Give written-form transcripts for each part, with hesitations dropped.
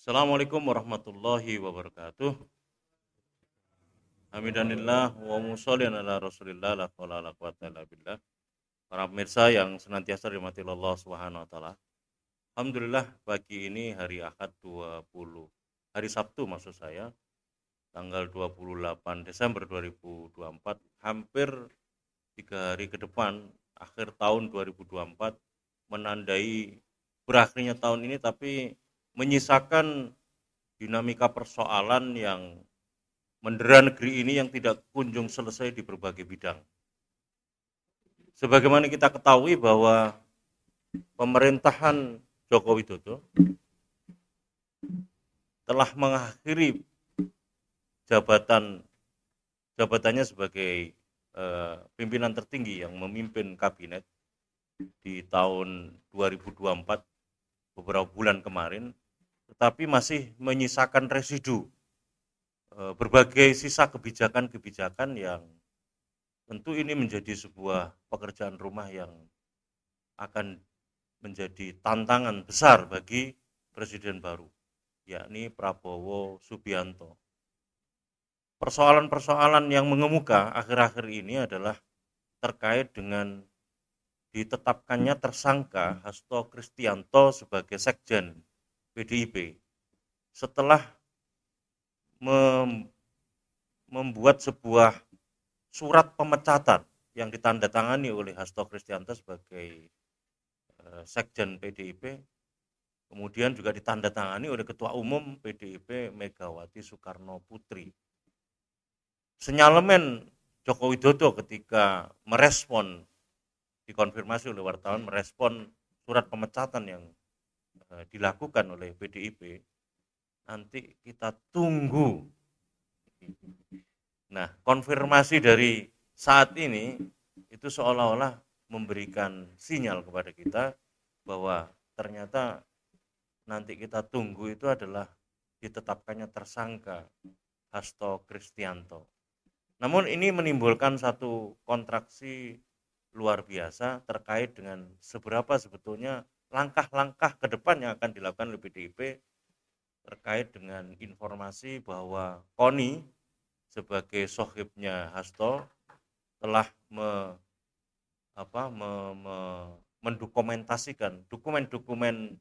Assalamualaikum warahmatullahi wabarakatuh. Hamdanillah wa musholli ala Rasulillah la haula wala quwata illa billah. Para pemirsa yang senantiasa dirahmati Allah Subhanahu wa taala. Alhamdulillah pagi ini hari Ahad 20 hari Sabtu maksud saya, tanggal 28 Desember 2024, hampir 3 hari ke depan akhir tahun 2024, menandai berakhirnya tahun ini, tapi menyisakan dinamika persoalan yang mendera negeri ini yang tidak kunjung selesai di berbagai bidang. Sebagaimana kita ketahui bahwa pemerintahan Joko Widodo telah mengakhiri jabatannya sebagai pimpinan tertinggi yang memimpin kabinet di tahun 2024 beberapa bulan kemarin, tetapi masih menyisakan residu berbagai sisa kebijakan-kebijakan yang tentu ini menjadi sebuah pekerjaan rumah yang akan menjadi tantangan besar bagi presiden baru, yakni Prabowo Subianto. Persoalan-persoalan yang mengemuka akhir-akhir ini adalah terkait dengan ditetapkannya tersangka Hasto Kristianto sebagai sekjen PDIP setelah membuat sebuah surat pemecatan yang ditandatangani oleh Hasto Kristianto sebagai sekjen PDIP, kemudian juga ditandatangani oleh Ketua Umum PDIP Megawati Soekarno Putri. Senyalemen Joko Widodo ketika merespon, dikonfirmasi oleh wartawan, merespon surat pemecatan yang dilakukan oleh PDIP, nanti kita tunggu. Nah, konfirmasi dari saat ini itu seolah-olah memberikan sinyal kepada kita bahwa ternyata nanti kita tunggu itu adalah ditetapkannya tersangka Hasto Kristianto. Namun ini menimbulkan satu kontraksi luar biasa terkait dengan seberapa sebetulnya langkah-langkah ke depan yang akan dilakukan oleh PDIP terkait dengan informasi bahwa Koni sebagai sohibnya Hasto telah mendokumentasikan dokumen-dokumen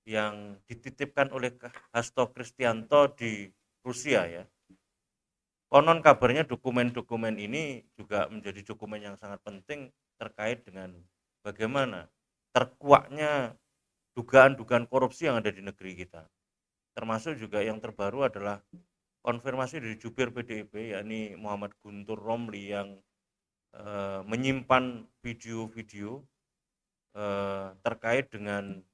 yang dititipkan oleh Hasto Kristianto di Rusia ya. Konon kabarnya dokumen-dokumen ini juga menjadi dokumen yang sangat penting terkait dengan bagaimana terkuaknya dugaan-dugaan korupsi yang ada di negeri kita. Termasuk juga yang terbaru adalah konfirmasi dari jubir PDIP yakni Muhammad Guntur Romli yang menyimpan video-video terkait dengan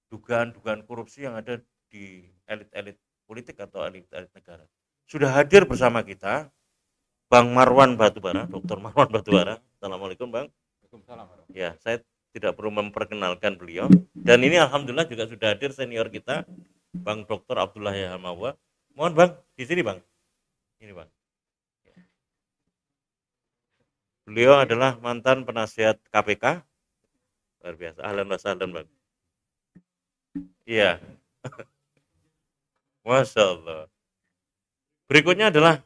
dugaan-dugaan korupsi yang ada di elit-elit politik atau elit-elit negara. Sudah hadir bersama kita Bang Marwan Batubara, Dr. Marwan Batubara. Assalamualaikum Bang. Waalaikumsalam. Ya, saya tidak perlu memperkenalkan beliau. Dan ini alhamdulillah juga sudah hadir senior kita, Bang Dr. Abdullah Yahamawa. Mohon Bang, di sini Bang. Ini Bang. Beliau adalah mantan penasihat KPK. Luar biasa. Ahlan wa sahlan Bang. Iya. Masya Allah. Berikutnya adalah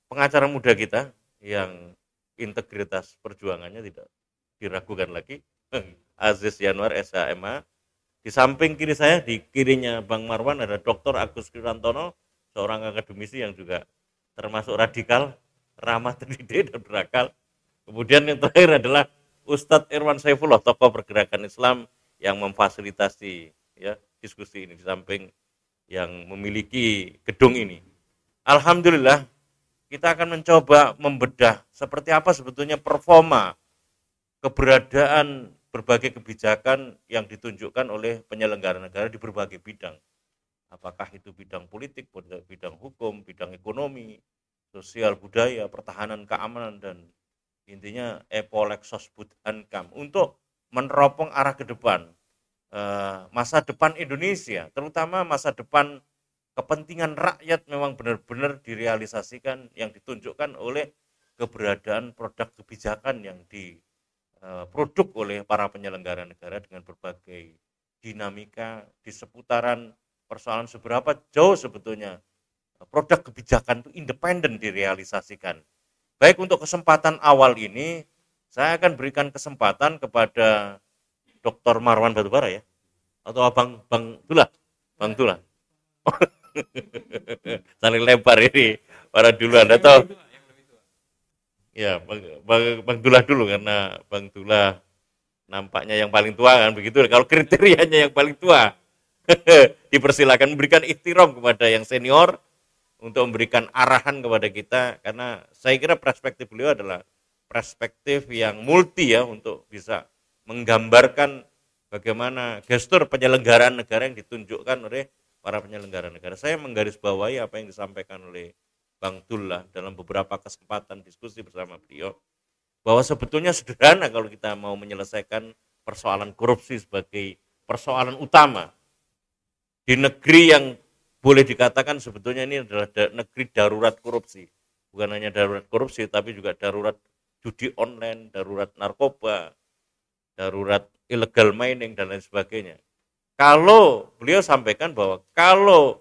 pengacara muda kita yang integritas perjuangannya tidak diragukan lagi, Aziz Yanwar SHMA. Di samping kiri saya, di kirinya Bang Marwan ada Dr. Agus Kirantono, seorang akademisi yang juga termasuk radikal, ramah terdidik dan berakal. Kemudian yang terakhir adalah Ustadz Irwan Saifullah, tokoh pergerakan Islam yang memfasilitasi ya diskusi ini di samping yang memiliki gedung ini. Alhamdulillah kita akan mencoba membedah seperti apa sebetulnya performa keberadaan berbagai kebijakan yang ditunjukkan oleh penyelenggara negara di berbagai bidang. Apakah itu bidang politik, bidang hukum, bidang ekonomi, sosial, budaya, pertahanan, keamanan, dan intinya epolek sosbud ankam untuk meneropong arah ke depan, masa depan Indonesia, terutama masa depan kepentingan rakyat memang benar-benar direalisasikan yang ditunjukkan oleh keberadaan produk kebijakan yang diproduk oleh para penyelenggara negara dengan berbagai dinamika di seputaran persoalan seberapa jauh sebetulnya produk kebijakan itu independen direalisasikan. Baik, untuk kesempatan awal ini, saya akan berikan kesempatan kepada Dr. Marwan Batubara ya, atau Bang Dullah, Bang Dullah. Saling lebar ini para duluan atau ya Bang Dullah dulu, karena Bang Dullah nampaknya yang paling tua kan begitu. Kalau kriterianya yang paling tua, dipersilakan memberikan ihtiram kepada yang senior untuk memberikan arahan kepada kita, karena saya kira perspektif beliau adalah perspektif yang multi ya, untuk bisa menggambarkan bagaimana gestur penyelenggaraan negara yang ditunjukkan oleh para penyelenggara negara. Saya menggarisbawahi apa yang disampaikan oleh Bang Dullah dalam beberapa kesempatan diskusi bersama beliau, bahwa sebetulnya sederhana kalau kita mau menyelesaikan persoalan korupsi sebagai persoalan utama di negeri yang boleh dikatakan sebetulnya ini adalah negeri darurat korupsi. Bukan hanya darurat korupsi, tapi juga darurat judi online, darurat narkoba, darurat illegal mining, dan lain sebagainya. Kalau beliau sampaikan bahwa kalau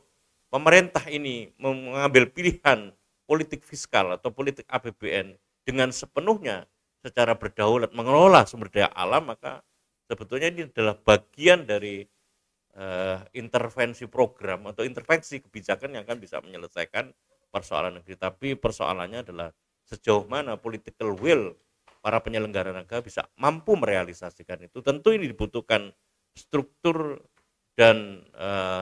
pemerintah ini mengambil pilihan politik fiskal atau politik APBN dengan sepenuhnya secara berdaulat mengelola sumber daya alam, maka sebetulnya ini adalah bagian dari intervensi program atau intervensi kebijakan yang akan bisa menyelesaikan persoalan negeri. Tapi persoalannya adalah sejauh mana political will para penyelenggara negara bisa mampu merealisasikan itu. Tentu ini dibutuhkan struktur dan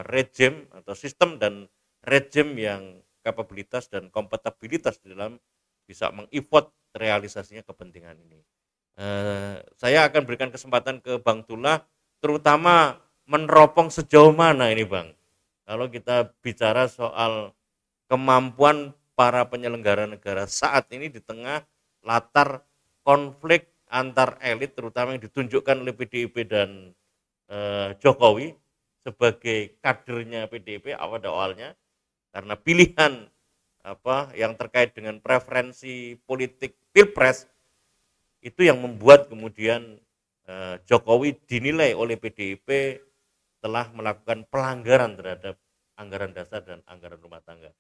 rejim atau sistem dan rejim yang kapabilitas dan kompatibilitas di dalam bisa mengifot realisasinya kepentingan ini. Saya akan berikan kesempatan ke Bang Dullah, terutama meneropong sejauh mana ini Bang, kalau kita bicara soal kemampuan para penyelenggara negara saat ini di tengah latar konflik antar elit, terutama yang ditunjukkan oleh PDIP dan Jokowi sebagai kadernya PDIP awalnya, karena pilihan yang terkait dengan preferensi politik pilpres itu yang membuat kemudian Jokowi dinilai oleh PDIP telah melakukan pelanggaran terhadap anggaran dasar dan anggaran rumah tangga.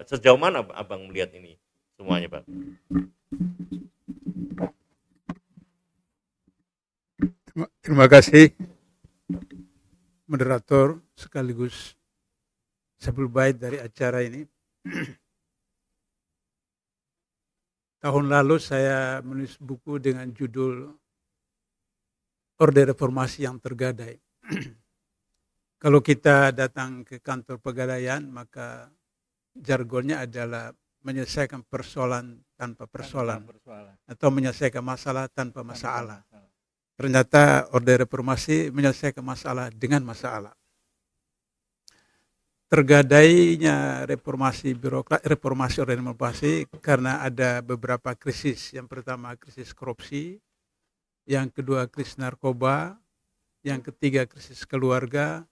Sejauh mana Abang melihat ini semuanya, Bang? Terima kasih moderator sekaligus sebelum baik dari acara ini. Tahun lalu saya menulis buku dengan judul Orde Reformasi yang Tergadai. Kalau kita datang ke kantor pegadaian, maka jargonnya adalah menyelesaikan persoalan tanpa persoalan, atau menyelesaikan masalah tanpa masalah. Ternyata Orde Reformasi menyelesaikan masalah dengan masalah. Tergadainya reformasi Orde Reformasi karena ada beberapa krisis. Yang pertama krisis korupsi, yang kedua krisis narkoba, yang ketiga krisis keluarga,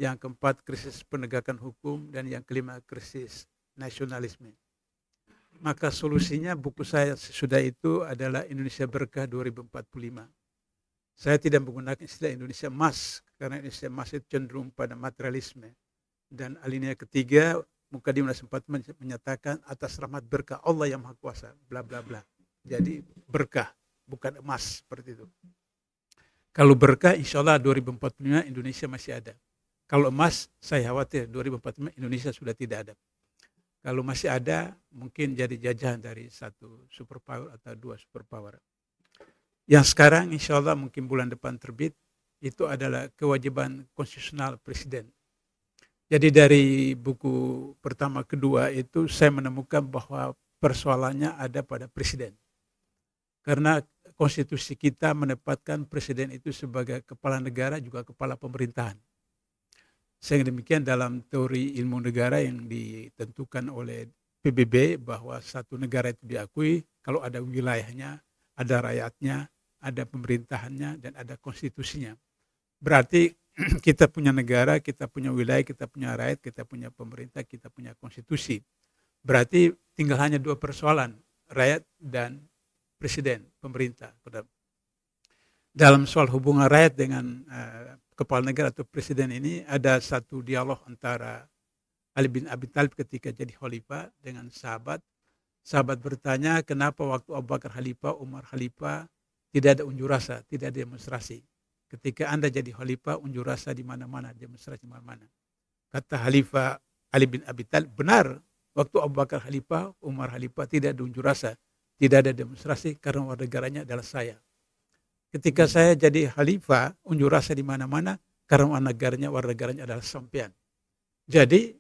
yang keempat krisis penegakan hukum, dan yang kelima krisis nasionalisme. Maka solusinya buku saya sesudah itu adalah Indonesia Berkah 2045. Saya tidak menggunakan istilah Indonesia Emas, karena Indonesia Emas itu cenderung pada materialisme. Dan alinea ketiga, Mukadimah sempat menyatakan atas rahmat berkah Allah yang Maha Kuasa, bla bla bla. Jadi berkah, bukan emas, seperti itu. Kalau berkah, insya Allah 2045 Indonesia masih ada. Kalau emas, saya khawatir 2045 Indonesia sudah tidak ada. Kalau masih ada, mungkin jadi jajahan dari satu superpower atau dua superpower. Yang sekarang insya Allah mungkin bulan depan terbit, itu adalah kewajiban konstitusional presiden. Jadi dari buku pertama kedua itu saya menemukan bahwa persoalannya ada pada presiden. Karena konstitusi kita menempatkan presiden itu sebagai kepala negara juga kepala pemerintahan. Sehingga demikian dalam teori ilmu negara yang ditentukan oleh PBB bahwa satu negara itu diakui kalau ada wilayahnya, ada rakyatnya, ada pemerintahannya, dan ada konstitusinya. Berarti kita punya negara, kita punya wilayah, kita punya rakyat, kita punya pemerintah, kita punya konstitusi. Berarti tinggal hanya dua persoalan, rakyat dan presiden, pemerintah. Dalam soal hubungan rakyat dengan kepala negara atau presiden ini ada satu dialog antara Ali bin Abi Thalib ketika jadi khalifah dengan sahabat. Sahabat bertanya, kenapa waktu Abu Bakar khalifah, Umar khalifah tidak ada unjuk rasa, tidak ada demonstrasi. Ketika Anda jadi khalifah, unjuk rasa di mana-mana, demonstrasi di mana-mana. Kata Khalifah Ali bin Abi Thalib, benar. Waktu Abu Bakar khalifah, Umar khalifah tidak ada unjuk rasa, tidak ada demonstrasi karena warga negaranya adalah saya. Ketika saya jadi khalifah, unjuk rasa di mana-mana karena warga negaranya adalah sampean. Jadi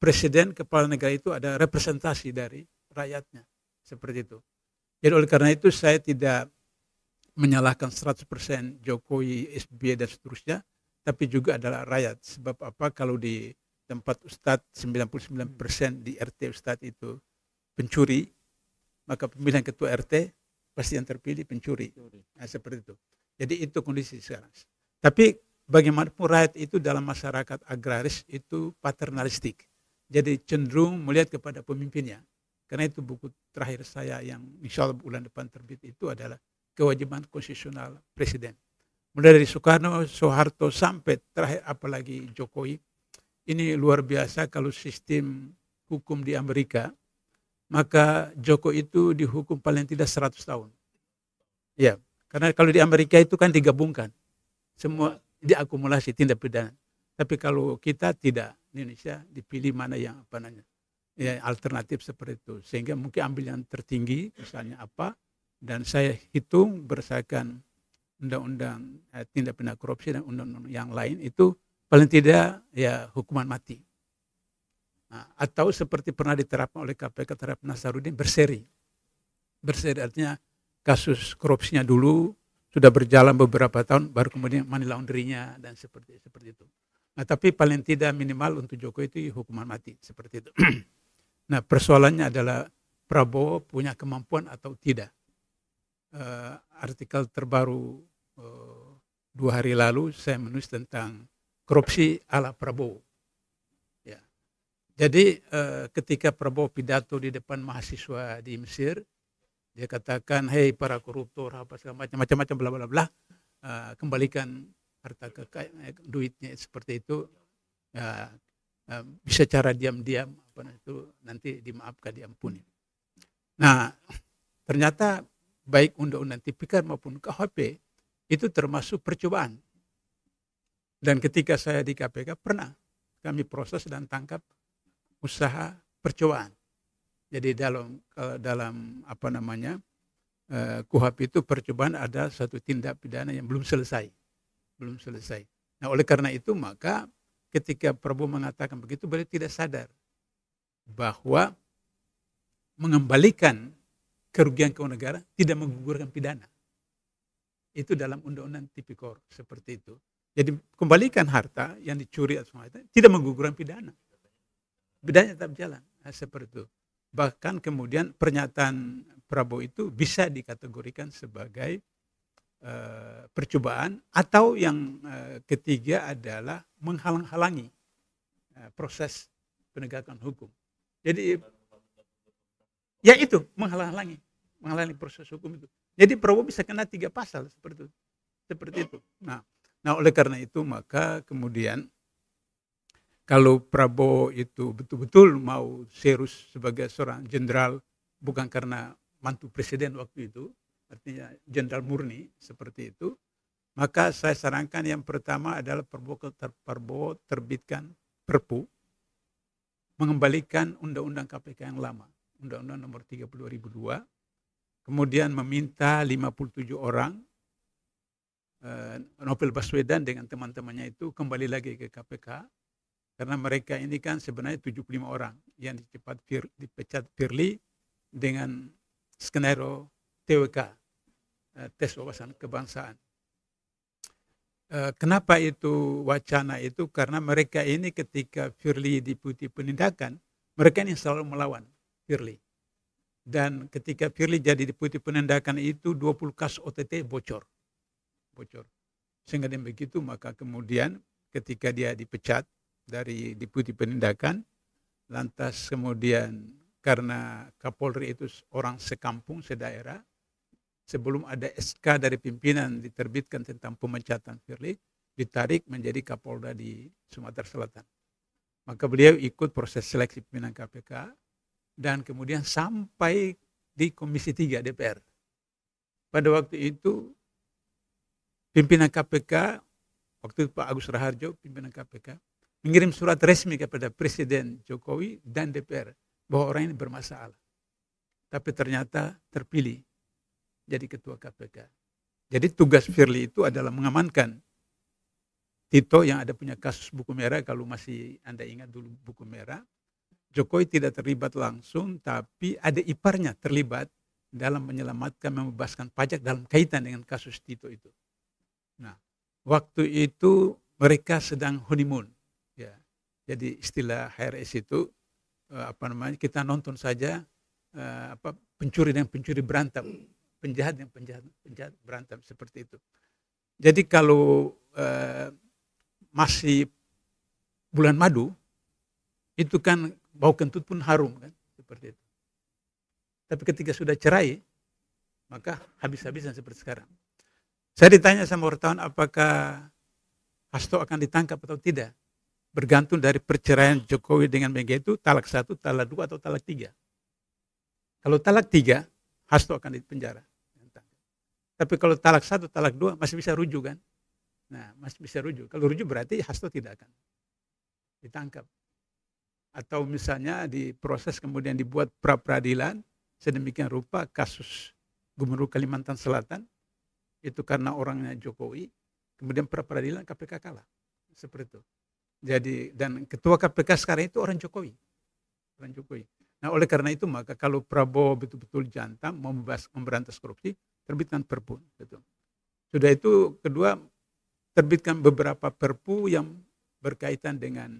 presiden kepala negara itu ada representasi dari rakyatnya, seperti itu. Jadi oleh karena itu saya tidak menyalahkan 100% Jokowi, SBY dan seterusnya, tapi juga adalah rakyat. Sebab apa, kalau di tempat Ustadz 99% di RT Ustadz itu pencuri, maka pemilihan ketua RT pasti yang terpilih pencuri. Nah, seperti itu. Jadi itu kondisi sekarang. Tapi bagaimanapun rakyat itu dalam masyarakat agraris itu paternalistik. Jadi cenderung melihat kepada pemimpinnya. Karena itu buku terakhir saya yang insya Allah bulan depan terbit itu adalah kewajiban konstitusional presiden. Mulai dari Soekarno, Soeharto sampai terakhir apalagi Jokowi. Ini luar biasa kalau sistem hukum di Amerika, maka Jokowi itu dihukum paling tidak 100 tahun. Ya, karena kalau di Amerika itu kan digabungkan. Semua diakumulasi tindak pidana. Tapi kalau kita tidak, di Indonesia dipilih mana yang apa namanya, ya, alternatif seperti itu. Sehingga mungkin ambil yang tertinggi, misalnya apa, dan saya hitung berdasarkan undang-undang tindak pidana korupsi dan undang-undang yang lain itu paling tidak ya hukuman mati. Nah, atau seperti pernah diterapkan oleh KPK terhadap Nasaruddin berseri. Berseri artinya kasus korupsinya dulu sudah berjalan beberapa tahun baru kemudian money laundry-nya dan seperti itu. Nah, tapi paling tidak minimal untuk Jokowi itu hukuman mati seperti itu. Nah, persoalannya adalah Prabowo punya kemampuan atau tidak. Artikel terbaru 2 hari lalu saya menulis tentang korupsi ala Prabowo. Ya. Jadi ketika Prabowo pidato di depan mahasiswa di Mesir, dia katakan, hei para koruptor, apa segala macam-macam bla bla bla, kembalikan harta kekayaan, duitnya seperti itu. Bisa cara diam-diam, apa itu nanti dimaafkan, diampuni. Nah, ternyata baik undang-undang tipikor maupun KUHP itu termasuk percobaan. Dan ketika saya di KPK pernah kami proses dan tangkap usaha percobaan. Jadi dalam apa namanya KUHP itu percobaan ada satu tindak pidana yang belum selesai. Nah, oleh karena itu maka ketika Prabowo mengatakan begitu, beliau tidak sadar bahwa mengembalikan kerugian keuangan negara tidak menggugurkan pidana. Itu dalam undang-undang tipikor seperti itu. Jadi kembalikan harta yang dicuri atau semua itu tidak menggugurkan pidana. Pidana tetap jalan. Nah, seperti itu. Bahkan kemudian pernyataan Prabowo itu bisa dikategorikan sebagai percobaan, atau yang ketiga adalah menghalang-halangi proses penegakan hukum. Jadi ya itu menghalang-halangi proses hukum itu. Jadi Prabowo bisa kena 3 pasal seperti itu. Nah, oleh karena itu maka kemudian kalau Prabowo itu betul-betul mau serius sebagai seorang jenderal, bukan karena mantu presiden waktu itu, artinya jenderal murni seperti itu, maka saya sarankan yang pertama adalah Prabowo terbitkan Perpu mengembalikan undang-undang KPK yang lama, Undang-Undang nomor 30 2002, kemudian meminta 57 orang, Novel Baswedan dengan teman-temannya itu kembali lagi ke KPK, karena mereka ini kan sebenarnya 75 orang yang dipecat Firly dengan skenario TWK, tes wawasan kebangsaan. Kenapa itu wacana itu? Karena mereka ini ketika Firly diputi penindakan, mereka ini selalu melawan Firly. Dan ketika Firly jadi diputi penindakan itu 20 kasus OTT bocor. Sehingga dengan begitu maka kemudian ketika dia dipecat dari diputi penindakan, lantas kemudian karena Kapolri itu orang sekampung, sedaerah, sebelum ada SK dari pimpinan diterbitkan tentang pemecatan Firly, ditarik menjadi Kapolda di Sumatera Selatan. Maka beliau ikut proses seleksi pimpinan KPK dan kemudian sampai di Komisi 3 DPR. Pada waktu itu pimpinan KPK, waktu itu Pak Agus Raharjo, pimpinan KPK, mengirim surat resmi kepada Presiden Jokowi dan DPR bahwa orang ini bermasalah. Tapi ternyata terpilih jadi ketua KPK. Jadi tugas Firly itu adalah mengamankan Tito yang ada punya kasus buku merah, kalau masih Anda ingat dulu buku merah. Jokowi tidak terlibat langsung, tapi ada iparnya terlibat dalam menyelamatkan, membebaskan pajak dalam kaitan dengan kasus Tito itu. Nah, waktu itu mereka sedang honeymoon. Ya. Jadi istilah HRS itu, kita nonton saja pencuri dan pencuri berantem, penjahat dan penjahat berantem, seperti itu. Jadi kalau masih bulan madu, itu kan bau kentut pun harum kan, seperti itu. Tapi ketika sudah cerai, maka habis-habisan seperti sekarang. Saya ditanya sama wartawan apakah Hasto akan ditangkap atau tidak. Bergantung dari perceraian Jokowi dengan Mega itu talak 1, talak 2, atau talak 3. Kalau talak 3, Hasto akan dipenjara. Tapi kalau talak 1, talak 2 masih bisa rujuk kan. Nah, masih bisa rujuk. Kalau rujuk berarti Hasto tidak akan ditangkap. Atau misalnya diproses kemudian dibuat pra-peradilan sedemikian rupa kasus Gubernur Kalimantan Selatan itu karena orangnya Jokowi, kemudian pra-peradilan KPK kalah. Seperti itu. Jadi dan ketua KPK sekarang itu orang Jokowi. Orang Jokowi. Nah, oleh karena itu maka kalau Prabowo betul-betul jantan mau memberantas korupsi, terbitkan Perpu. Betul. Sudah itu kedua, terbitkan beberapa Perpu yang berkaitan dengan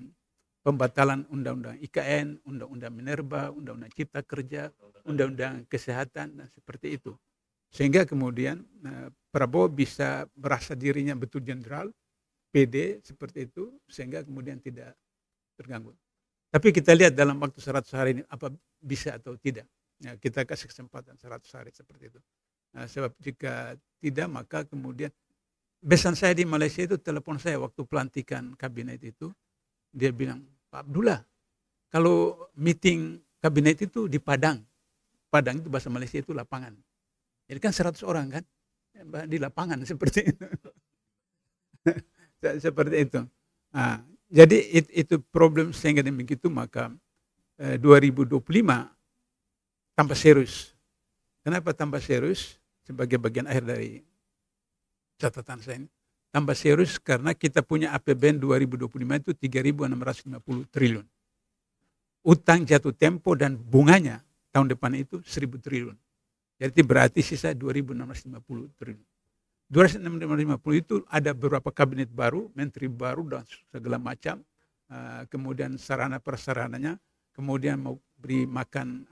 pembatalan Undang-Undang IKN, Undang-Undang Minerba, Undang-Undang Cipta Kerja, Undang-Undang Kesehatan, dan seperti itu. Sehingga kemudian Prabowo bisa merasa dirinya betul jenderal, PD, seperti itu, sehingga kemudian tidak terganggu. Tapi kita lihat dalam waktu 100 hari ini, apa bisa atau tidak. Ya, kita kasih kesempatan 100 hari seperti itu. Nah, sebab jika tidak, maka kemudian besan saya di Malaysia itu telepon saya waktu pelantikan kabinet itu. Dia bilang, Pak Abdullah, kalau meeting kabinet itu di Padang. Padang itu bahasa Malaysia itu lapangan. Jadi kan 100 orang kan di lapangan seperti itu. Seperti itu. Nah, jadi itu problem sehingga begitu maka 2025 tambah serius. Kenapa tambah serius? Sebagai bagian akhir dari catatan saya ini. Tambah serius karena kita punya APBN 2025 itu 3.650 triliun. Utang jatuh tempo dan bunganya tahun depan itu 1.000 triliun. Jadi berarti sisa 2.650 triliun. 2.650 itu ada beberapa kabinet baru, menteri baru dan segala macam. Kemudian sarana prasarananya, kemudian mau beri makan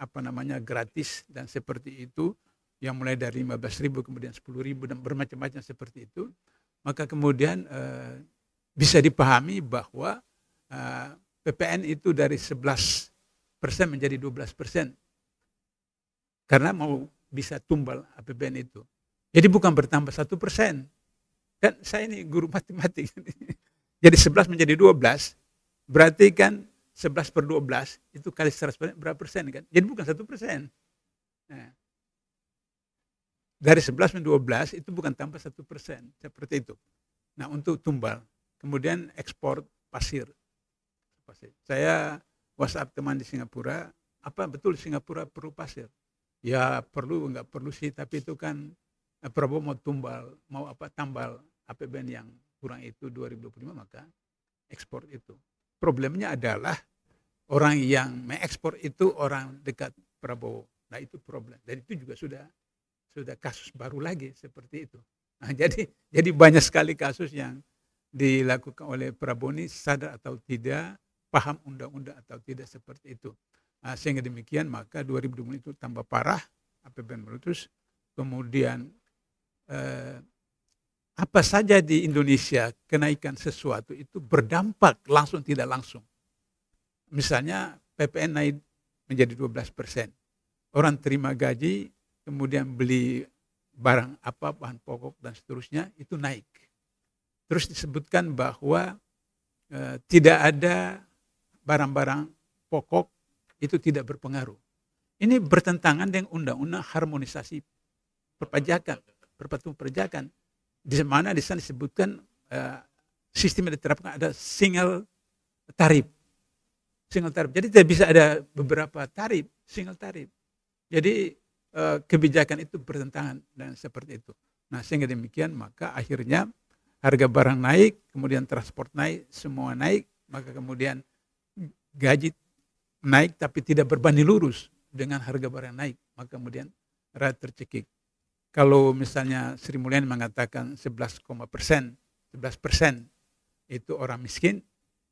gratis dan seperti itu. Yang mulai dari 15.000 kemudian 10.000 dan bermacam-macam seperti itu. Maka kemudian bisa dipahami bahwa PPN itu dari 11% menjadi 12%. Karena mau bisa tumbal APBN itu. Jadi bukan bertambah 1%. Kan saya ini guru matematik. Jadi 11 menjadi 12, berarti kan 11 per 12 itu kali 100% berapa persen kan? Jadi bukan 1%. Nah, dari 11 menjadi 12 itu bukan tambah 1%, seperti itu. Nah, untuk tumbal, kemudian ekspor pasir. Saya WhatsApp teman di Singapura, apa betul Singapura perlu pasir? Ya perlu, enggak perlu sih, tapi itu kan Prabowo mau tambal APBN yang kurang itu 2025 maka ekspor itu. Problemnya adalah orang yang mengekspor itu orang dekat Prabowo. Nah, itu problem. Dan itu juga sudah kasus baru lagi seperti itu. Nah, jadi banyak sekali kasus yang dilakukan oleh Prabowo ini sadar atau tidak, paham undang-undang atau tidak seperti itu. Nah, sehingga demikian maka 2020 itu tambah parah APBN meletus. Kemudian apa saja di Indonesia kenaikan sesuatu itu berdampak langsung tidak langsung. Misalnya PPN naik menjadi 12%. Orang terima gaji kemudian beli barang apa, bahan pokok dan seterusnya itu naik. terus disebutkan bahwa tidak ada barang-barang pokok itu tidak berpengaruh. Ini bertentangan dengan undang-undang harmonisasi perpajakan, perpajakan, di mana di sana disebutkan sistem yang diterapkan ada single tarif. Jadi tidak bisa ada beberapa tarif, single tarif. Jadi kebijakan itu bertentangan dengan seperti itu. Nah, sehingga demikian maka akhirnya harga barang naik, kemudian transport naik, semua naik, maka kemudian gaji naik tapi tidak berbanding lurus dengan harga barang naik, maka kemudian rakyat tercekik. Kalau misalnya Sri Mulyani mengatakan 11% itu orang miskin,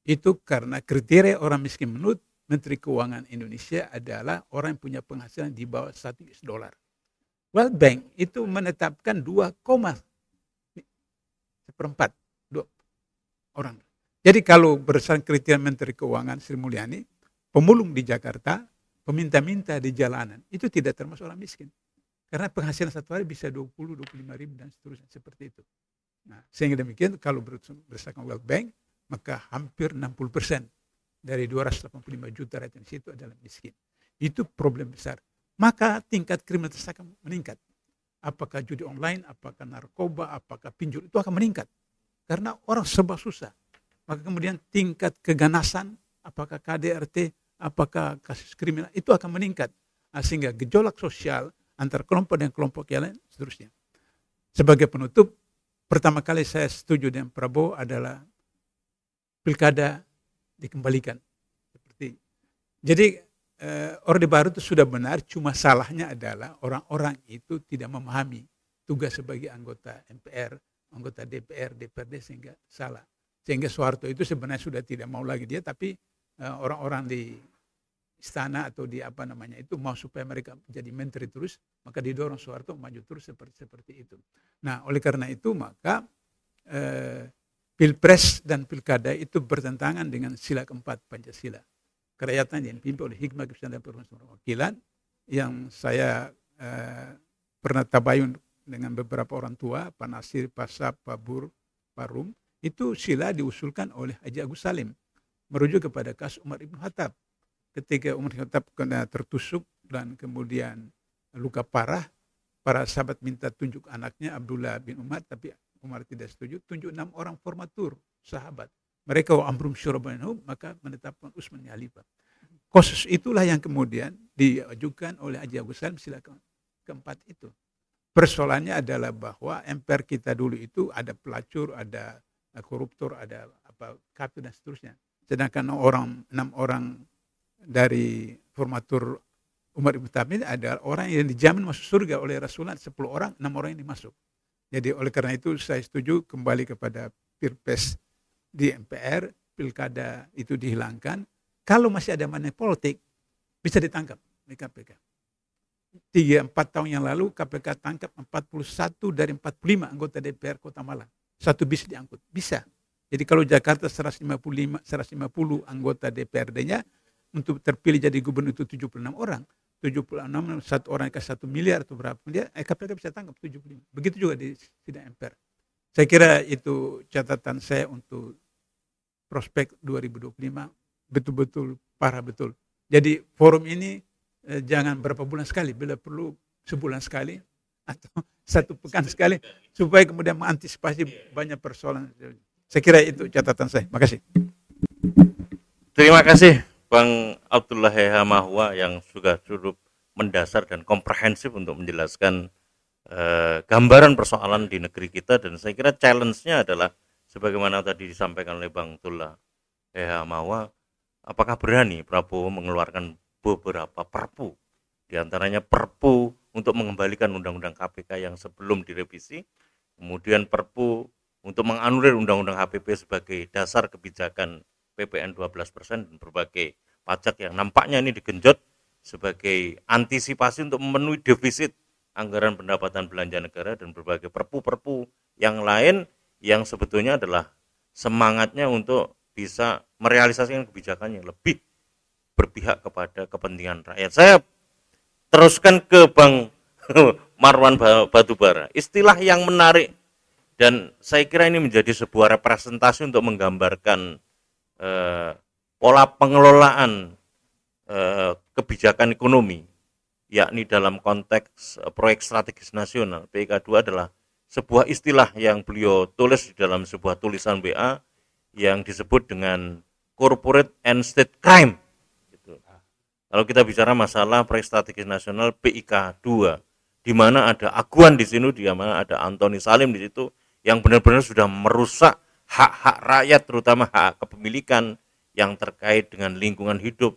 itu karena kriteria orang miskin menurut Menteri Keuangan Indonesia adalah orang yang punya penghasilan di bawah $1. World Bank itu menetapkan 2,4 orang. Jadi kalau berdasarkan kriteria Menteri Keuangan Sri Mulyani, pemulung di Jakarta, peminta-minta di jalanan, itu tidak termasuk orang miskin. Karena penghasilan satu hari bisa 20-25 ribu dan seterusnya, seperti itu. Nah, sehingga demikian kalau berdasarkan World Bank, maka hampir 60% dari 285 juta rakyat Indonesia itu adalah miskin. Itu problem besar. Maka tingkat kriminalitas akan meningkat. Apakah judi online, apakah narkoba, apakah pinjol, itu akan meningkat. Karena orang serba susah. Maka kemudian tingkat keganasan, apakah KDRT, apakah kasus kriminal, itu akan meningkat. Nah, sehingga gejolak sosial antara kelompok dan kelompok yang lain, seterusnya. Sebagai penutup, pertama kali saya setuju dengan Prabowo adalah pilkada dikembalikan. Jadi Orde Baru itu sudah benar, cuma salahnya adalah orang-orang itu tidak memahami tugas sebagai anggota MPR, anggota DPR, DPRD, sehingga salah. Sehingga Soeharto itu sebenarnya sudah tidak mau lagi dia, tapi orang-orang di istana atau di apa namanya itu mau supaya mereka jadi menteri terus, maka didorong Soeharto maju terus seperti itu. Nah, oleh karena itu maka Pilpres dan Pilkada itu bertentangan dengan sila keempat Pancasila. Kerakyatan yang dipimpin oleh hikmah, kebijaksanaan, dan perwakilan, yang saya pernah tabayun dengan beberapa orang tua, Pak Nasir, Pak Sab, Pak Bur, Pak Rum, itu sila diusulkan oleh Haji Agus Salim, merujuk kepada kasus Umar Ibn Khattab. Ketika Umar Ibn Khattab kena tertusuk dan kemudian luka parah, para sahabat minta tunjuk anaknya Abdullah bin Umar, tapi Umar tidak setuju, tunjuk 6 orang formatur sahabat. Mereka wa amrum syura bainahum, maka menetapkan Utsman khalifah. Kasus itulah yang kemudian diajukan oleh Haji Agus Salim sila keempat itu. Persoalannya adalah bahwa MPR kita dulu itu ada pelacur, ada koruptor, ada kafir dan seterusnya. Sedangkan 6 orang dari formatur Umar Ibn Khattab ini adalah orang yang dijamin masuk surga oleh Rasulullah, 10 orang, 6 orang yang dimasuk. Jadi oleh karena itu saya setuju kembali kepada Pilpres di MPR, pilkada itu dihilangkan. Kalau masih ada money politik, bisa ditangkap di KPK. 3-4 tahun yang lalu KPK tangkap 41 dari 45 anggota DPR Kota Malang. Satu bis diangkut, bisa. Jadi kalau Jakarta 150 anggota DPRD-nya, untuk terpilih jadi gubernur itu 76 orang. 76, satu orang kasih 1 miliar atau berapa, dia KPK bisa tangkap 75. Begitu juga di sidang MPR. Saya kira itu catatan saya untuk prospek 2025, betul-betul parah betul. Jadi forum ini jangan berapa bulan sekali, bila perlu sebulan sekali atau 1 pekan sekali, supaya kemudian mengantisipasi banyak persoalan. Saya kira itu catatan saya. Makasih. Terima kasih Bang Abdullah Heha Mahwa yang sudah cukup mendasar dan komprehensif untuk menjelaskan gambaran persoalan di negeri kita, dan saya kira challenge-nya adalah sebagaimana tadi disampaikan oleh Bang Abdullah Heha Mahwa, apakah berani Prabowo mengeluarkan beberapa perpu, diantaranya perpu untuk mengembalikan undang-undang KPK yang sebelum direvisi, kemudian perpu untuk menganulir undang-undang HPP sebagai dasar kebijakan PPN 12% dan berbagai pajak yang nampaknya ini digenjot sebagai antisipasi untuk memenuhi defisit anggaran pendapatan belanja negara, dan berbagai perpu-perpu yang lain yang sebetulnya adalah semangatnya untuk bisa merealisasikan kebijakan yang lebih berpihak kepada kepentingan rakyat. Saya teruskan ke Bang Marwan Batubara. Istilah yang menarik Dan saya kira ini menjadi sebuah representasi untuk menggambarkan pola pengelolaan kebijakan ekonomi, yakni dalam konteks proyek strategis nasional. PIK2 adalah sebuah istilah yang beliau tulis di dalam sebuah tulisan WA yang disebut dengan corporate and state crime. Gitu. Kalau kita bicara masalah proyek strategis nasional PIK2, di mana ada Aguan di sini, di mana ada Antoni Salim di situ, yang benar-benar sudah merusak hak-hak rakyat, terutama hak kepemilikan yang terkait dengan lingkungan hidup,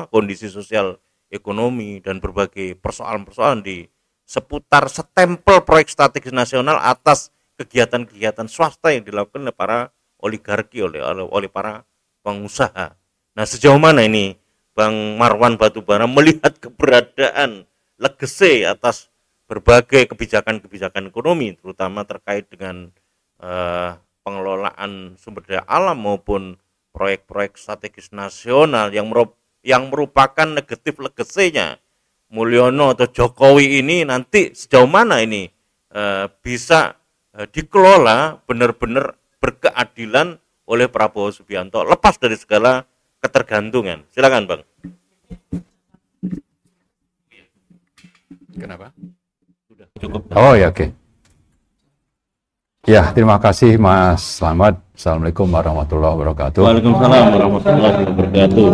kondisi sosial ekonomi, dan berbagai persoalan-persoalan di seputar stempel proyek strategis nasional atas kegiatan-kegiatan swasta yang dilakukan oleh para oligarki, oleh para pengusaha. Nah, sejauh mana ini Bang Marwan Batubara melihat keberadaan legacy atas berbagai kebijakan-kebijakan ekonomi, terutama terkait dengan pengelolaan sumber daya alam maupun proyek-proyek strategis nasional yang merupakan negatif legacy-nya Mulyono atau Jokowi ini, nanti sejauh mana ini bisa dikelola benar-benar berkeadilan oleh Prabowo Subianto, lepas dari segala ketergantungan. Silakan Bang. Kenapa? Cukup. Oh ya, oke. Ya, terima kasih Mas Slamet. Assalamualaikum warahmatullahi wabarakatuh. Waalaikumsalam warahmatullahi wabarakatuh.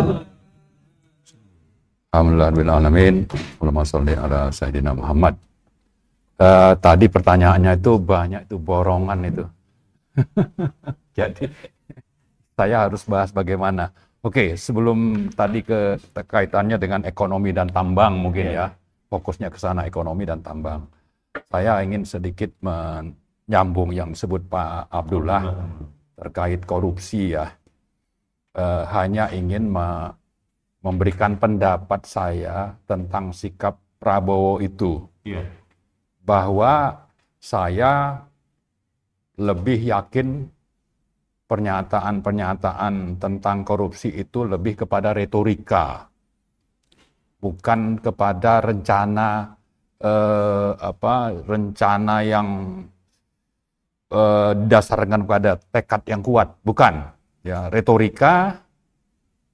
Alhamdulillahirrahmanirrahim. Allahumma sholli ala Sayyidina Muhammad. Tadi pertanyaannya itu banyak, itu borongan itu. Jadi saya harus bahas bagaimana. Oke, sebelum tadi kaitannya dengan ekonomi dan tambang mungkin ya. Fokusnya ke sana, ekonomi dan tambang. Saya ingin sedikit menyambung yang disebut Pak Abdullah terkait korupsi ya. Hanya ingin memberikan pendapat saya tentang sikap Prabowo itu. Bahwa saya lebih yakin pernyataan-pernyataan tentang korupsi itu lebih kepada retorika, bukan kepada rencana rencana yang didasarkan pada tekad yang kuat, bukan. Ya, retorika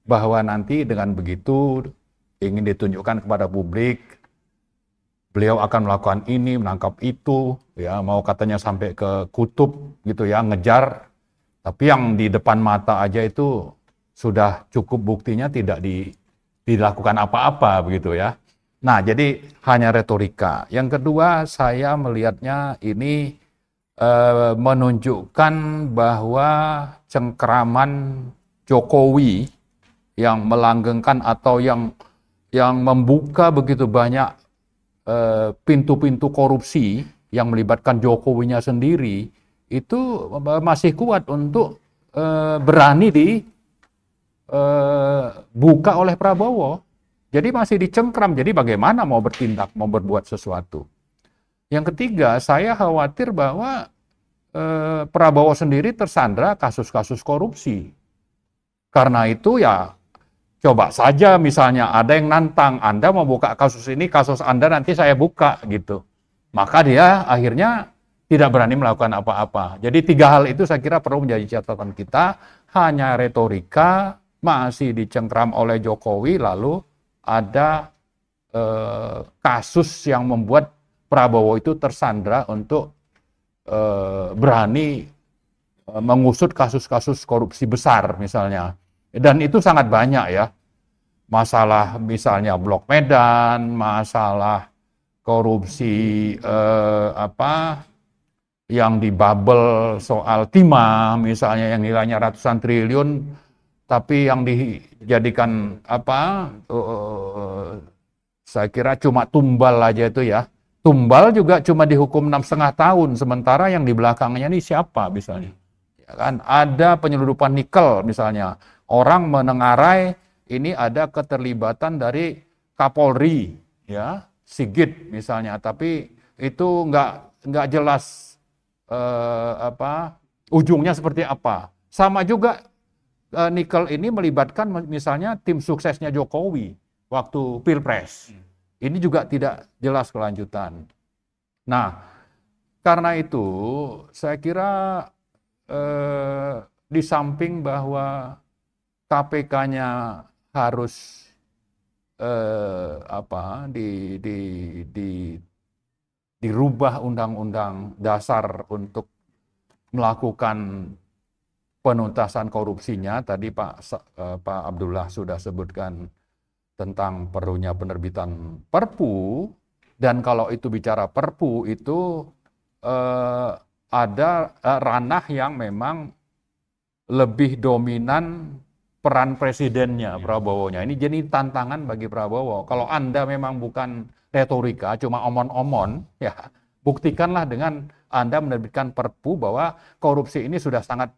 bahwa nanti dengan begitu ingin ditunjukkan kepada publik beliau akan melakukan ini, menangkap itu, ya mau katanya sampai ke kutub gitu ya, ngejar. Tapi yang di depan mata aja itu sudah cukup buktinya tidak dilakukan apa-apa begitu ya. Nah, jadi hanya retorika. Yang kedua, saya melihatnya ini menunjukkan bahwa cengkeraman Jokowi yang melanggengkan atau yang membuka begitu banyak pintu-pintu korupsi yang melibatkan Jokowinya sendiri itu masih kuat untuk berani dibuka oleh Prabowo. Jadi masih dicengkram. Jadi bagaimana mau bertindak, mau berbuat sesuatu. Yang ketiga, saya khawatir bahwa Prabowo sendiri tersandra kasus-kasus korupsi. Karena itu ya coba saja misalnya ada yang nantang, Anda mau buka kasus ini, kasus Anda nanti saya buka gitu. Maka dia akhirnya tidak berani melakukan apa-apa. Jadi tiga hal itu saya kira perlu menjadi catatan kita. Hanya retorika, masih dicengkram oleh Jokowi, lalu ada kasus yang membuat Prabowo itu tersandra untuk berani mengusut kasus-kasus korupsi besar misalnya. Dan itu sangat banyak ya. Masalah misalnya Blok Medan, masalah korupsi yang di bubble soal timah misalnya yang nilainya ratusan triliun, tapi yang dijadikan saya kira cuma tumbal aja itu ya. Tumbal juga cuma dihukum 6,5 tahun, sementara yang di belakangnya ini siapa misalnya. Ya kan? Ada penyeludupan nikel misalnya. Orang menengarai ini ada keterlibatan dari Kapolri, ya, Sigit misalnya, tapi itu nggak jelas ujungnya seperti apa. Sama juga nikel ini melibatkan misalnya tim suksesnya Jokowi waktu Pilpres. Ini juga tidak jelas kelanjutan. Nah, karena itu saya kira di samping bahwa KPK-nya harus dirubah undang-undang dasar untuk melakukan penuntasan korupsinya. Tadi Pak Abdullah sudah sebutkan tentang perlunya penerbitan Perpu, dan kalau itu bicara Perpu itu ada ranah yang memang lebih dominan peran presidennya, Prabowo-nya. Ini jadi tantangan bagi Prabowo. Kalau Anda memang bukan retorika, cuma omon-omon, ya buktikanlah dengan Anda menerbitkan Perpu bahwa korupsi ini sudah sangat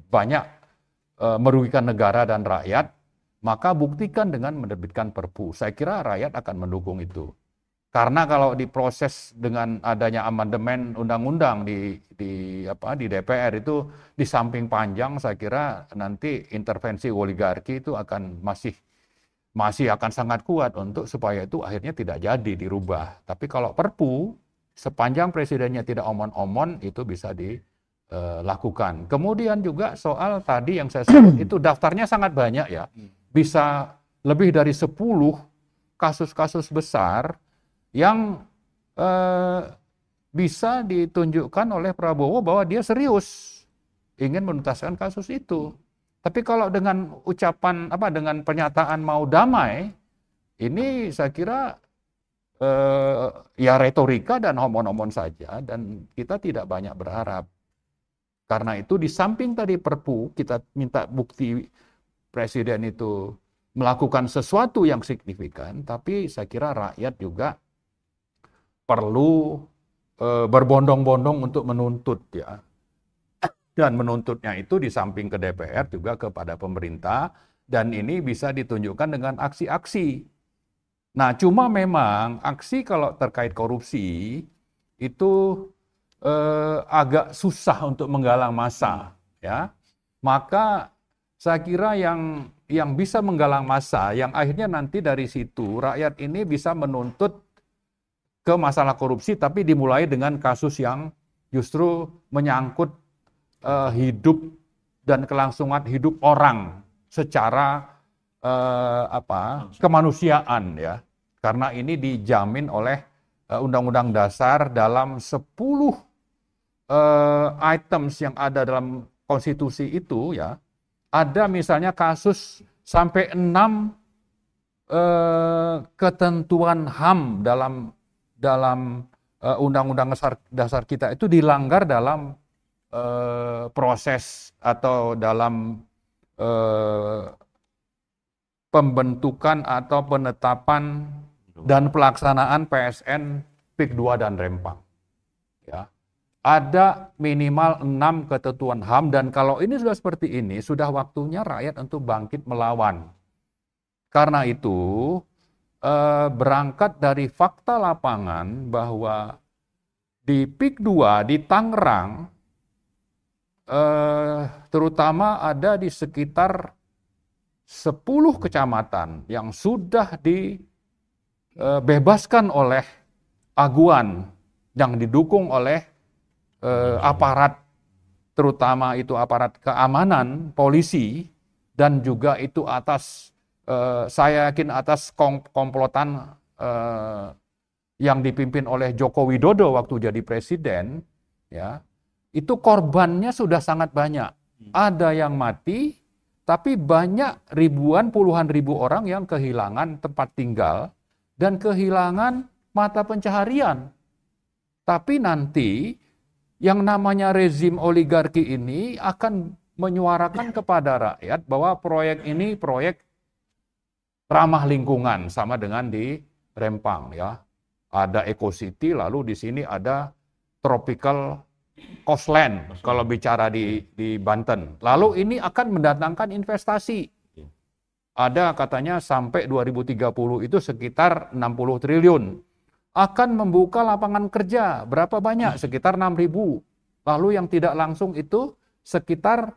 banyak merugikan negara dan rakyat, maka buktikan dengan menerbitkan Perpu. Saya kira rakyat akan mendukung itu. Karena kalau diproses dengan adanya amandemen undang-undang di DPR itu di samping panjang, saya kira nanti intervensi oligarki itu akan masih akan sangat kuat untuk supaya itu akhirnya tidak jadi dirubah. Tapi kalau Perpu, sepanjang presidennya tidak omon-omon, itu bisa dilakukan. Kemudian juga soal tadi yang saya sebut itu daftarnya sangat banyak ya. Bisa lebih dari 10 kasus-kasus besar yang bisa ditunjukkan oleh Prabowo bahwa dia serius ingin menuntaskan kasus itu. Tapi kalau dengan ucapan dengan pernyataan mau damai, ini saya kira ya retorika dan omon-omon saja, dan kita tidak banyak berharap. Karena itu di samping tadi Perpu, kita minta bukti presiden itu melakukan sesuatu yang signifikan, tapi saya kira rakyat juga perlu berbondong-bondong untuk menuntut ya. Dan menuntutnya itu di samping ke DPR juga kepada pemerintah, dan ini bisa ditunjukkan dengan aksi-aksi. Nah, cuma memang aksi kalau terkait korupsi itu agak susah untuk menggalang massa ya. Maka saya kira yang bisa menggalang massa, yang akhirnya nanti dari situ rakyat ini bisa menuntut ke masalah korupsi, tapi dimulai dengan kasus yang justru menyangkut hidup dan kelangsungan hidup orang secara kemanusiaan ya. Karena ini dijamin oleh Undang-Undang Dasar dalam 10 items yang ada dalam konstitusi itu ya. Ada misalnya kasus sampai 6 ketentuan HAM dalam Undang-Undang Dasar kita itu dilanggar dalam proses atau dalam pembentukan atau penetapan dan pelaksanaan PSN PIK 2 dan Rempang. Ya. Ada minimal 6 ketentuan HAM, dan kalau ini sudah seperti ini, sudah waktunya rakyat untuk bangkit melawan. Karena itu berangkat dari fakta lapangan bahwa di PIK 2 di Tangerang terutama ada di sekitar 10 kecamatan yang sudah dibebaskan oleh aguan yang didukung oleh aparat, terutama itu aparat keamanan, polisi, dan juga itu atas saya yakin atas komplotan yang dipimpin oleh Joko Widodo waktu jadi presiden, ya, itu korbannya sudah sangat banyak. Ada yang mati, tapi banyak ribuan, puluhan ribu orang yang kehilangan tempat tinggal dan kehilangan mata pencaharian. Tapi nanti yang namanya rezim oligarki ini akan menyuarakan kepada rakyat bahwa proyek ini proyek ramah lingkungan, sama dengan di Rempang ya. Ada Eco City, lalu di sini ada Tropical Coastland kalau bicara di Banten. Lalu ini akan mendatangkan investasi. Ada katanya sampai 2030 itu sekitar 60 triliun. Akan membuka lapangan kerja, berapa banyak? Sekitar 6.000. Lalu yang tidak langsung itu sekitar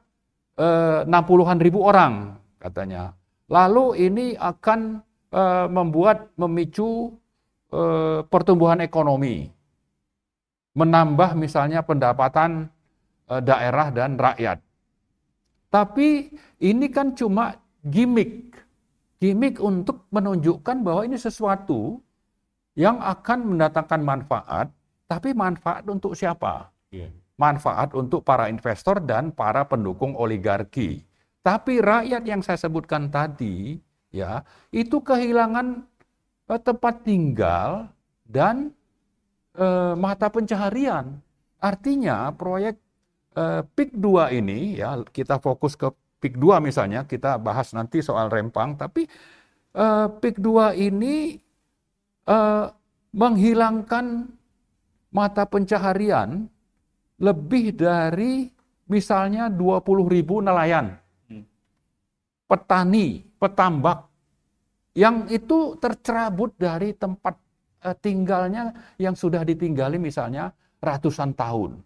60-an ribu orang katanya. Lalu ini akan memicu pertumbuhan ekonomi. menambah misalnya pendapatan daerah dan rakyat. Tapi ini kan cuma gimmick untuk menunjukkan bahwa ini sesuatu yang akan mendatangkan manfaat, tapi manfaat untuk siapa? Manfaat untuk para investor dan para pendukung oligarki. Tapi rakyat yang saya sebutkan tadi, ya, itu kehilangan tempat tinggal dan mata pencaharian. Artinya proyek PIK 2 ini, ya, kita fokus ke PIK 2 misalnya, kita bahas nanti soal Rempang, tapi PIK 2 ini menghilangkan mata pencaharian lebih dari misalnya 20.000 nelayan, petani, petambak, yang itu tercerabut dari tempat tinggalnya yang sudah ditinggali misalnya ratusan tahun.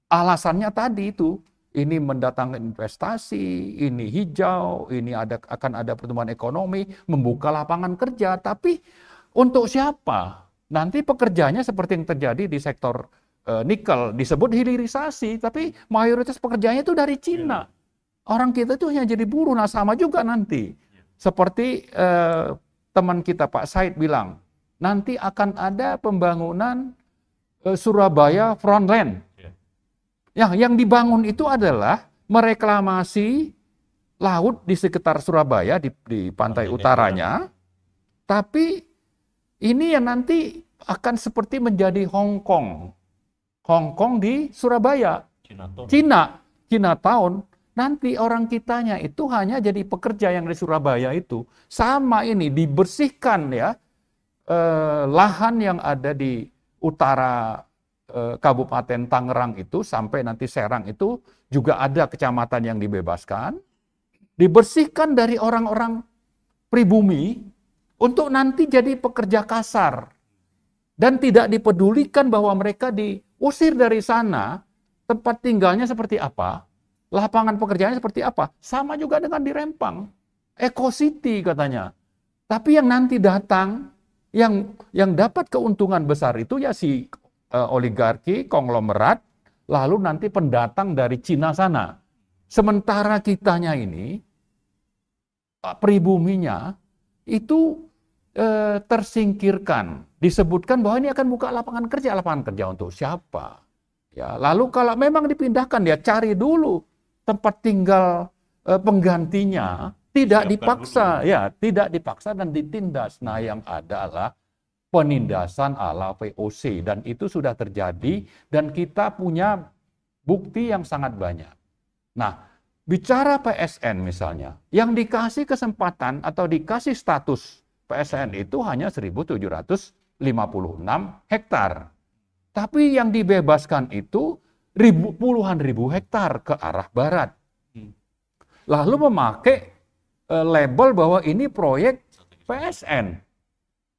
Alasannya tadi itu, ini mendatangkan investasi, ini hijau, ini akan ada pertumbuhan ekonomi, membuka lapangan kerja. Tapi untuk siapa? Nanti pekerjanya seperti yang terjadi di sektor nikel, disebut hilirisasi, tapi mayoritas pekerjaannya itu dari Cina. Orang kita itu hanya jadi buruh. Nah, sama juga nanti. Seperti teman kita Pak Said bilang, nanti akan ada pembangunan Surabaya Frontline. Ya, yang dibangun itu adalah mereklamasi laut di sekitar Surabaya, di pantai utaranya. Tapi ini yang nanti akan seperti menjadi Hong Kong. Hong Kong di Surabaya. Chinatown. Nanti orang kitanya itu hanya jadi pekerja yang di Surabaya itu. Sama ini, dibersihkan ya, lahan yang ada di utara Kabupaten Tangerang itu sampai nanti Serang itu juga ada kecamatan yang dibebaskan, dibersihkan dari orang-orang pribumi untuk nanti jadi pekerja kasar dan tidak dipedulikan bahwa mereka diusir dari sana, tempat tinggalnya seperti apa, lapangan pekerjaannya seperti apa, sama juga dengan di Rempang, Eco City katanya. Tapi yang nanti datang, yang dapat keuntungan besar itu ya si oligarki, konglomerat, lalu nanti pendatang dari Cina sana. Sementara kitanya ini, pribuminya, itu tersingkirkan. Disebutkan bahwa ini akan buka lapangan kerja untuk siapa? Ya, lalu kalau memang dipindahkan, ya cari dulu tempat tinggal penggantinya, tidak dipaksa, ya tidak dipaksa dan ditindas. Nah, yang adalah penindasan ala VOC, dan itu sudah terjadi dan kita punya bukti yang sangat banyak. Nah, bicara PSN misalnya, yang dikasih kesempatan atau dikasih status PSN itu hanya 1.756 hektar. Tapi yang dibebaskan itu puluhan ribu hektar ke arah barat. Lalu memakai label bahwa ini proyek PSN.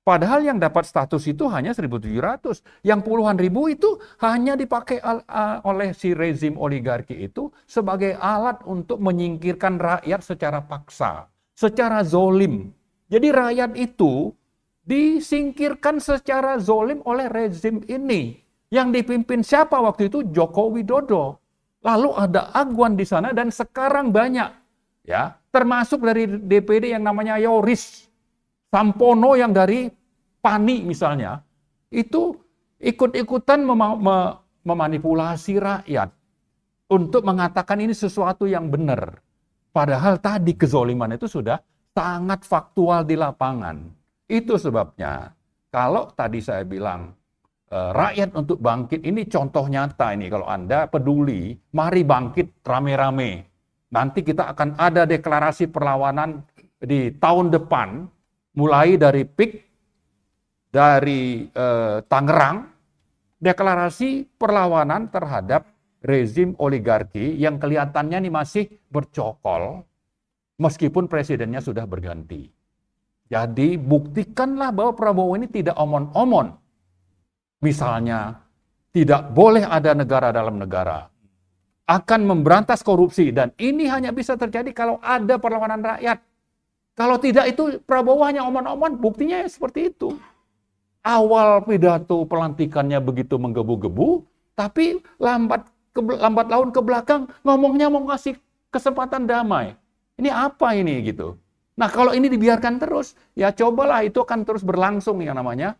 Padahal yang dapat status itu hanya 1.700. Yang puluhan ribu itu hanya dipakai oleh si rezim oligarki itu sebagai alat untuk menyingkirkan rakyat secara paksa, secara zolim. Jadi rakyat itu disingkirkan secara zolim oleh rezim ini. Yang dipimpin siapa waktu itu? Joko Widodo. Lalu ada Agwan di sana dan sekarang banyak, ya, termasuk dari DPD yang namanya Yoris Sampono yang dari PANI misalnya, itu ikut-ikutan memanipulasi rakyat untuk mengatakan ini sesuatu yang benar. Padahal tadi kezoliman itu sudah sangat faktual di lapangan. Itu sebabnya, kalau tadi saya bilang, rakyat untuk bangkit, ini contoh nyata ini. Kalau Anda peduli, mari bangkit rame-rame. Nanti kita akan ada deklarasi perlawanan di tahun depan, mulai dari PIK, dari Tangerang, deklarasi perlawanan terhadap rezim oligarki yang kelihatannya ini masih bercokol, meskipun presidennya sudah berganti. Jadi buktikanlah bahwa Prabowo ini tidak omon-omon. Misalnya, tidak boleh ada negara dalam negara, akan memberantas korupsi, dan ini hanya bisa terjadi kalau ada perlawanan rakyat. Kalau tidak itu Prabowo hanya omon-omon, buktinya seperti itu. awal pidato pelantikannya begitu menggebu-gebu, tapi lambat laun ke belakang ngomongnya mau ngasih kesempatan damai. Ini apa ini gitu. Nah, kalau ini dibiarkan terus, ya cobalah itu akan terus berlangsung yang namanya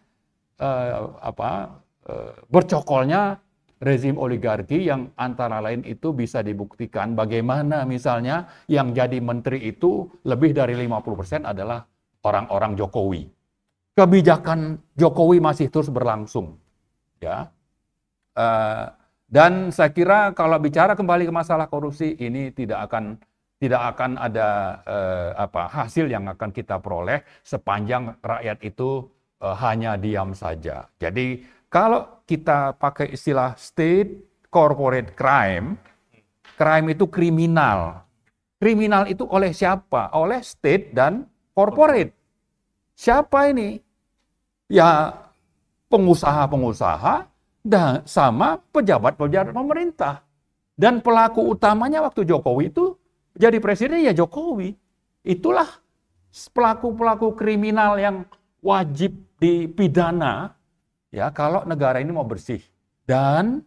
bercokolnya rezim oligarki yang antara lain itu bisa dibuktikan bagaimana misalnya yang jadi menteri itu lebih dari 50% adalah orang-orang Jokowi. Kebijakan Jokowi masih terus berlangsung, ya. Dan saya kira kalau bicara kembali ke masalah korupsi ini tidak akan ada hasil yang akan kita peroleh sepanjang rakyat itu hanya diam saja. Jadi kalau kita pakai istilah state corporate crime, crime itu kriminal. Kriminal itu oleh siapa? Oleh state dan corporate. Siapa ini? Ya pengusaha-pengusaha dan sama pejabat-pejabat pemerintah. Dan pelaku utamanya waktu Jokowi itu jadi presiden ya Jokowi. Itulah pelaku-pelaku kriminal yang wajib dipidana ya kalau negara ini mau bersih. Dan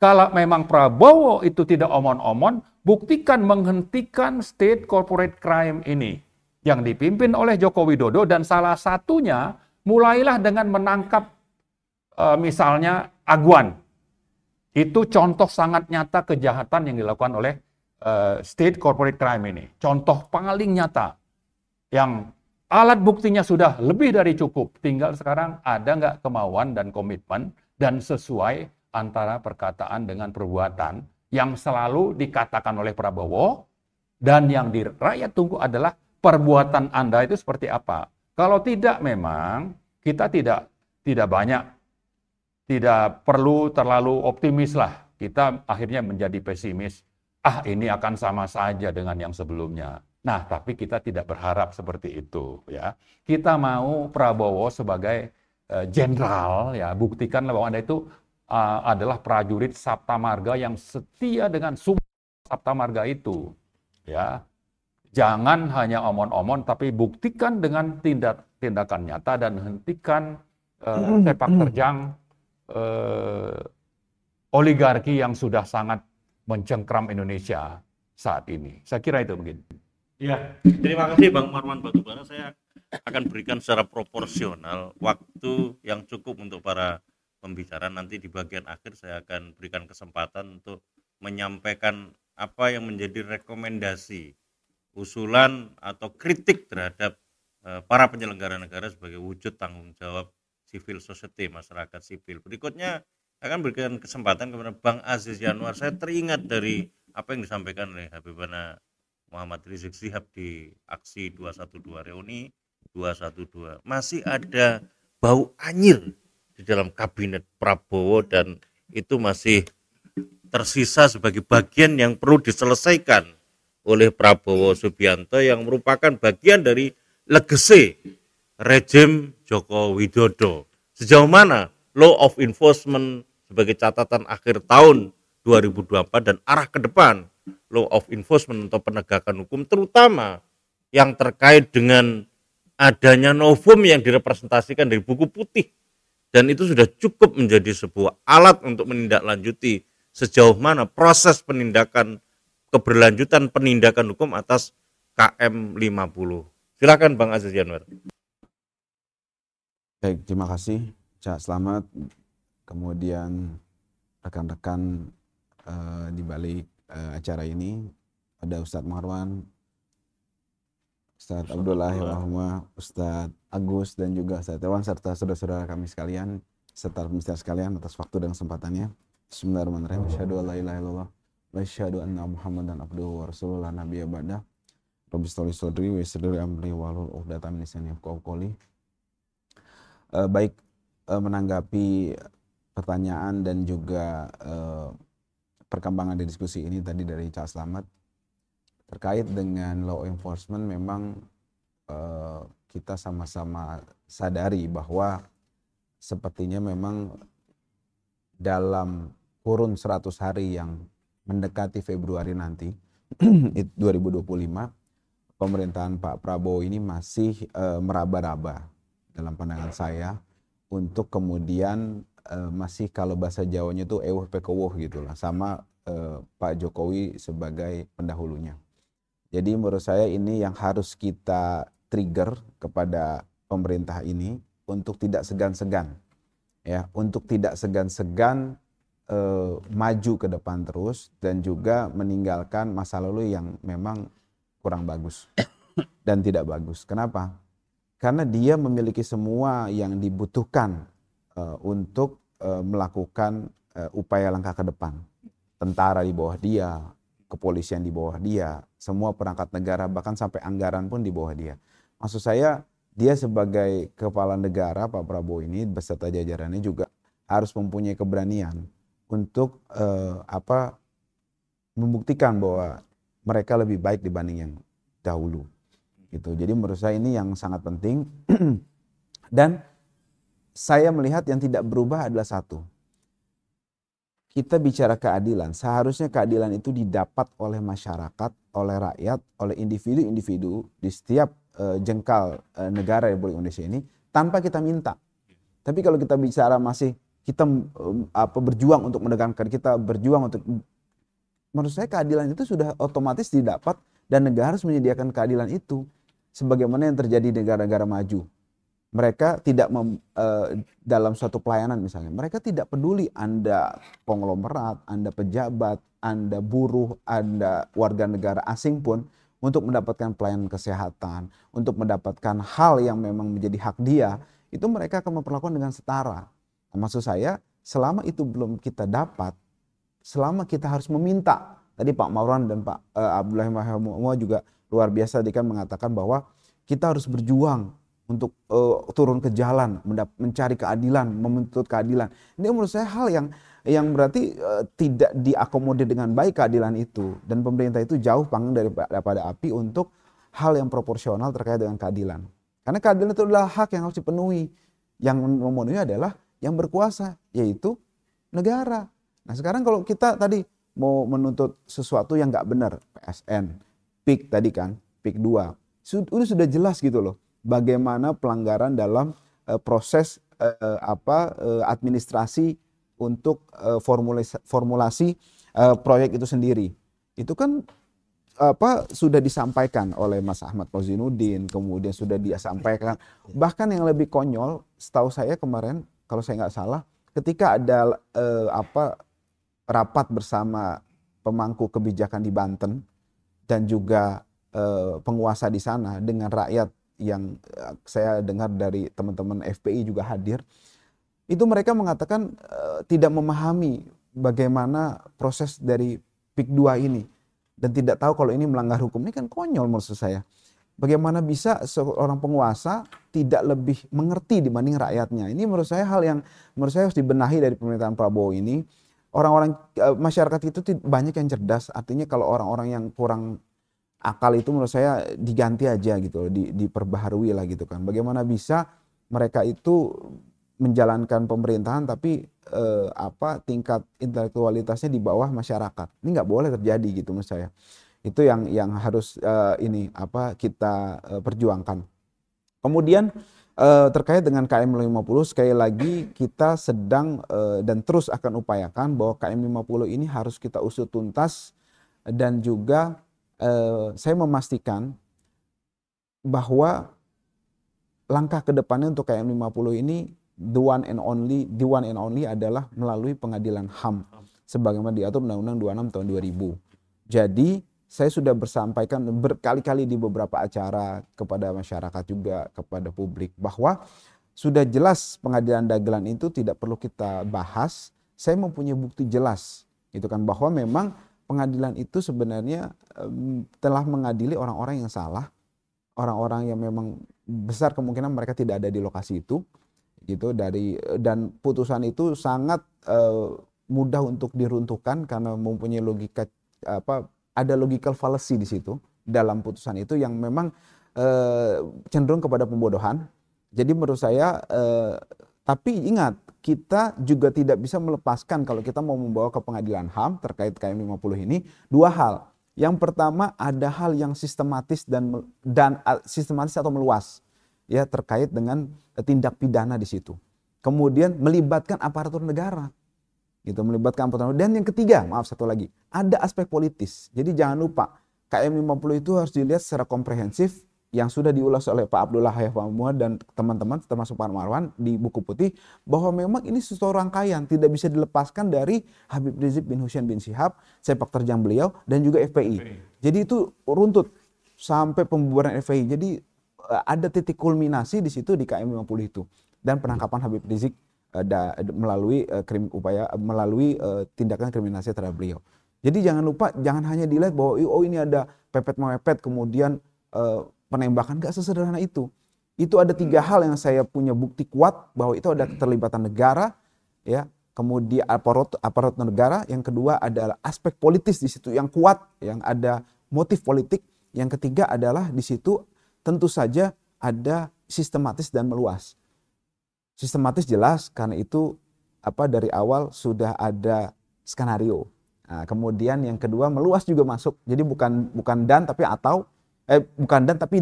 kalau memang Prabowo itu tidak omon-omon, buktikan menghentikan state corporate crime ini yang dipimpin oleh Joko Widodo, dan salah satunya mulailah dengan menangkap misalnya Agwan. Itu contoh sangat nyata kejahatan yang dilakukan oleh state corporate crime ini. Contoh paling nyata yang alat buktinya sudah lebih dari cukup. Tinggal sekarang ada nggak kemauan dan komitmen dan sesuai antara perkataan dengan perbuatan yang selalu dikatakan oleh Prabowo, dan yang rakyat tunggu adalah perbuatan Anda itu seperti apa. Kalau tidak, memang kita tidak perlu terlalu optimis lah. Kita akhirnya menjadi pesimis. Ini akan sama saja dengan yang sebelumnya. Nah, tapi kita tidak berharap seperti itu, ya. Kita mau Prabowo sebagai jenderal, ya, buktikanlah bahwa Anda itu adalah prajurit Sapta Marga yang setia dengan sumpah Sapta Marga itu, ya. Jangan hanya omon-omon, tapi buktikan dengan tindakan nyata dan hentikan sepak terjang oligarki yang sudah sangat mencengkram Indonesia saat ini. Saya kira itu mungkin. Ya, terima kasih Bang Marwan Batubara. Saya akan berikan secara proporsional waktu yang cukup untuk para pembicara. Nanti di bagian akhir saya akan berikan kesempatan untuk menyampaikan apa yang menjadi rekomendasi, usulan atau kritik terhadap para penyelenggara negara sebagai wujud tanggung jawab civil society, masyarakat sipil. Berikutnya akan berikan kesempatan kepada Bang Aziz Yanwar. Saya teringat dari apa yang disampaikan oleh Habibana Muhammad Rizik Syihab di aksi 212, reuni 212. Masih ada bau anyir di dalam kabinet Prabowo, dan itu masih tersisa sebagai bagian yang perlu diselesaikan oleh Prabowo Subianto yang merupakan bagian dari legacy rejim Joko Widodo. Sejauh mana law of enforcement sebagai catatan akhir tahun 2024 dan arah ke depan law of enforcement atau penegakan hukum, terutama yang terkait dengan adanya novum yang direpresentasikan dari buku putih, dan itu sudah cukup menjadi sebuah alat untuk menindaklanjuti sejauh mana proses penindakan keberlanjutan penindakan hukum atas KM 50. Silakan Bang Aziz Yanwar. Baik, terima kasih Cak Slamet, kemudian rekan-rekan di balik acara ini ada Ustadz Marwan, Ustadz Abdullah Rahma, Ustadz Agus, dan juga Ustadz Tewan, serta saudara-saudara kami sekalian, serta pemirsa sekalian atas waktu dan kesempatannya. Bismillahirrahmanirrahim. Asyhadu an la ilaha illallah wa asyhadu anna Muhammadan abduhu wa rasuluhu la nabiyya ba'dah. Rabbi sholli sadri wa yassir li amri wahlul 'uqdatam min lisani yafqahu qawli. Baik, menanggapi pertanyaan dan juga perkembangan di diskusi ini tadi dari Cak Slamet terkait dengan law enforcement, memang kita sama-sama sadari bahwa sepertinya memang dalam kurun 100 hari yang mendekati Februari nanti 2025, pemerintahan Pak Prabowo ini masih meraba-raba dalam pandangan saya untuk kemudian masih kalau bahasa Jawanya itu ewuh pekewuh gitulah sama Pak Jokowi sebagai pendahulunya. Jadi menurut saya ini yang harus kita trigger kepada pemerintah ini untuk tidak segan-segan, ya, untuk tidak segan-segan maju ke depan terus dan juga meninggalkan masa lalu yang memang kurang bagus dan tidak bagus. Kenapa? Karena dia memiliki semua yang dibutuhkan untuk melakukan upaya langkah ke depan. Tentara di bawah dia, kepolisian di bawah dia, semua perangkat negara, bahkan sampai anggaran pun di bawah dia. Maksud saya, dia sebagai kepala negara, Pak Prabowo ini beserta jajarannya juga harus mempunyai keberanian untuk membuktikan bahwa mereka lebih baik dibanding yang dahulu. Gitu. Jadi menurut saya ini yang sangat penting. Dan saya melihat yang tidak berubah adalah satu. Kita bicara keadilan, seharusnya keadilan itu didapat oleh masyarakat, oleh rakyat, oleh individu-individu di setiap jengkal negara Republik Indonesia ini tanpa kita minta. Tapi kalau kita bicara masih kita berjuang untuk menegakkan, kita berjuang untuk, menurut saya keadilan itu sudah otomatis didapat dan negara harus menyediakan keadilan itu. Sebagaimana yang terjadi di negara-negara maju. Mereka tidak dalam suatu pelayanan misalnya, mereka tidak peduli Anda konglomerat, Anda pejabat, Anda buruh, Anda warga negara asing pun untuk mendapatkan pelayanan kesehatan, untuk mendapatkan hal yang memang menjadi hak dia, itu mereka akan memperlakukan dengan setara. Nah, maksud saya, selama itu belum kita dapat, selama kita harus meminta, tadi Pak Marwan dan Pak Abdullah Mahmud juga luar biasa tadi kan mengatakan bahwa kita harus berjuang untuk turun ke jalan, mencari keadilan, menuntut keadilan. Ini menurut saya hal yang berarti tidak diakomodir dengan baik keadilan itu. Dan pemerintah itu jauh panggang daripada api untuk hal yang proporsional terkait dengan keadilan. Karena keadilan itu adalah hak yang harus dipenuhi. Yang memenuhi adalah yang berkuasa, yaitu negara. Nah sekarang kalau kita tadi mau menuntut sesuatu yang nggak benar, PSN, PIK tadi kan, PIK 2, sudah jelas gitu loh. Bagaimana pelanggaran dalam proses administrasi untuk formulasi proyek itu sendiri. Itu kan sudah disampaikan oleh Mas Ahmad Kozinuddin, kemudian sudah dia sampaikan. Bahkan yang lebih konyol, setahu saya kemarin kalau saya nggak salah, ketika ada rapat bersama pemangku kebijakan di Banten dan juga penguasa di sana dengan rakyat yang saya dengar dari teman-teman FPI juga hadir, itu mereka mengatakan tidak memahami bagaimana proses dari PIK 2 ini dan tidak tahu kalau ini melanggar hukum. Ini kan konyol menurut saya. Bagaimana bisa seorang penguasa tidak lebih mengerti dibanding rakyatnya? Ini menurut saya hal yang menurut saya harus dibenahi dari pemerintahan Prabowo ini. Orang-orang masyarakat itu banyak yang cerdas, artinya kalau orang-orang yang kurang akal itu menurut saya diganti aja gitu, diperbaharui lah gitu kan. Bagaimana bisa mereka itu menjalankan pemerintahan tapi tingkat intelektualitasnya di bawah masyarakat. Ini nggak boleh terjadi gitu menurut saya. Itu yang harus kita perjuangkan. Kemudian terkait dengan KM 50 sekali lagi kita sedang dan terus akan upayakan bahwa KM 50 ini harus kita usut tuntas dan juga saya memastikan bahwa langkah ke depannya untuk KM 50 ini the one and only adalah melalui pengadilan HAM sebagaimana diatur Undang-Undang 26 tahun 2000. Jadi saya sudah bersampaikan berkali-kali di beberapa acara kepada masyarakat juga kepada publik bahwa sudah jelas pengadilan dagelan itu tidak perlu kita bahas. Saya mempunyai bukti jelas gitu kan bahwa memang pengadilan itu sebenarnya telah mengadili orang-orang yang salah, orang-orang yang memang besar kemungkinan mereka tidak ada di lokasi itu, gitu dan putusan itu sangat mudah untuk diruntuhkan karena mempunyai logika ada logical fallacy di situ dalam putusan itu yang memang cenderung kepada pembodohan. Jadi menurut saya, tapi ingat kita juga tidak bisa melepaskan kalau kita mau membawa ke pengadilan HAM terkait KM 50 ini dua hal. Yang pertama ada hal yang sistematis dan sistematis atau meluas ya terkait dengan tindak pidana di situ. kemudian melibatkan aparatur negara. Gitu, melibatkan aparatur negara. Dan yang ketiga, maaf satu lagi, ada aspek politis. Jadi jangan lupa, KM 50 itu harus dilihat secara komprehensif yang sudah diulas oleh Pak Abdullah Hayah Muhammad dan teman-teman termasuk Pak Marwan di buku putih, bahwa memang ini sesuatu rangkaian, tidak bisa dilepaskan dari Habib Rizik bin Hussein bin Syihab, sepak terjang beliau, dan juga FPI. Jadi itu runtut sampai pembubaran FPI. Jadi ada titik kulminasi di situ di KM 50 itu, dan penangkapan Habib Rizik melalui melalui tindakan kriminalisasi terhadap beliau. Jadi jangan lupa, jangan hanya dilihat bahwa oh ini ada pepet mepet kemudian penembakan, gak sesederhana itu. Itu ada 3 hal yang saya punya bukti kuat bahwa itu ada keterlibatan negara, ya, kemudian aparat negara. Yang kedua adalah aspek politis di situ yang kuat, yang ada motif politik. Yang ketiga adalah di situ tentu saja ada sistematis dan meluas. Sistematis jelas karena itu dari awal sudah ada skenario. Nah, kemudian yang kedua meluas juga masuk. Jadi bukan dan tapi atau bukan dan tapi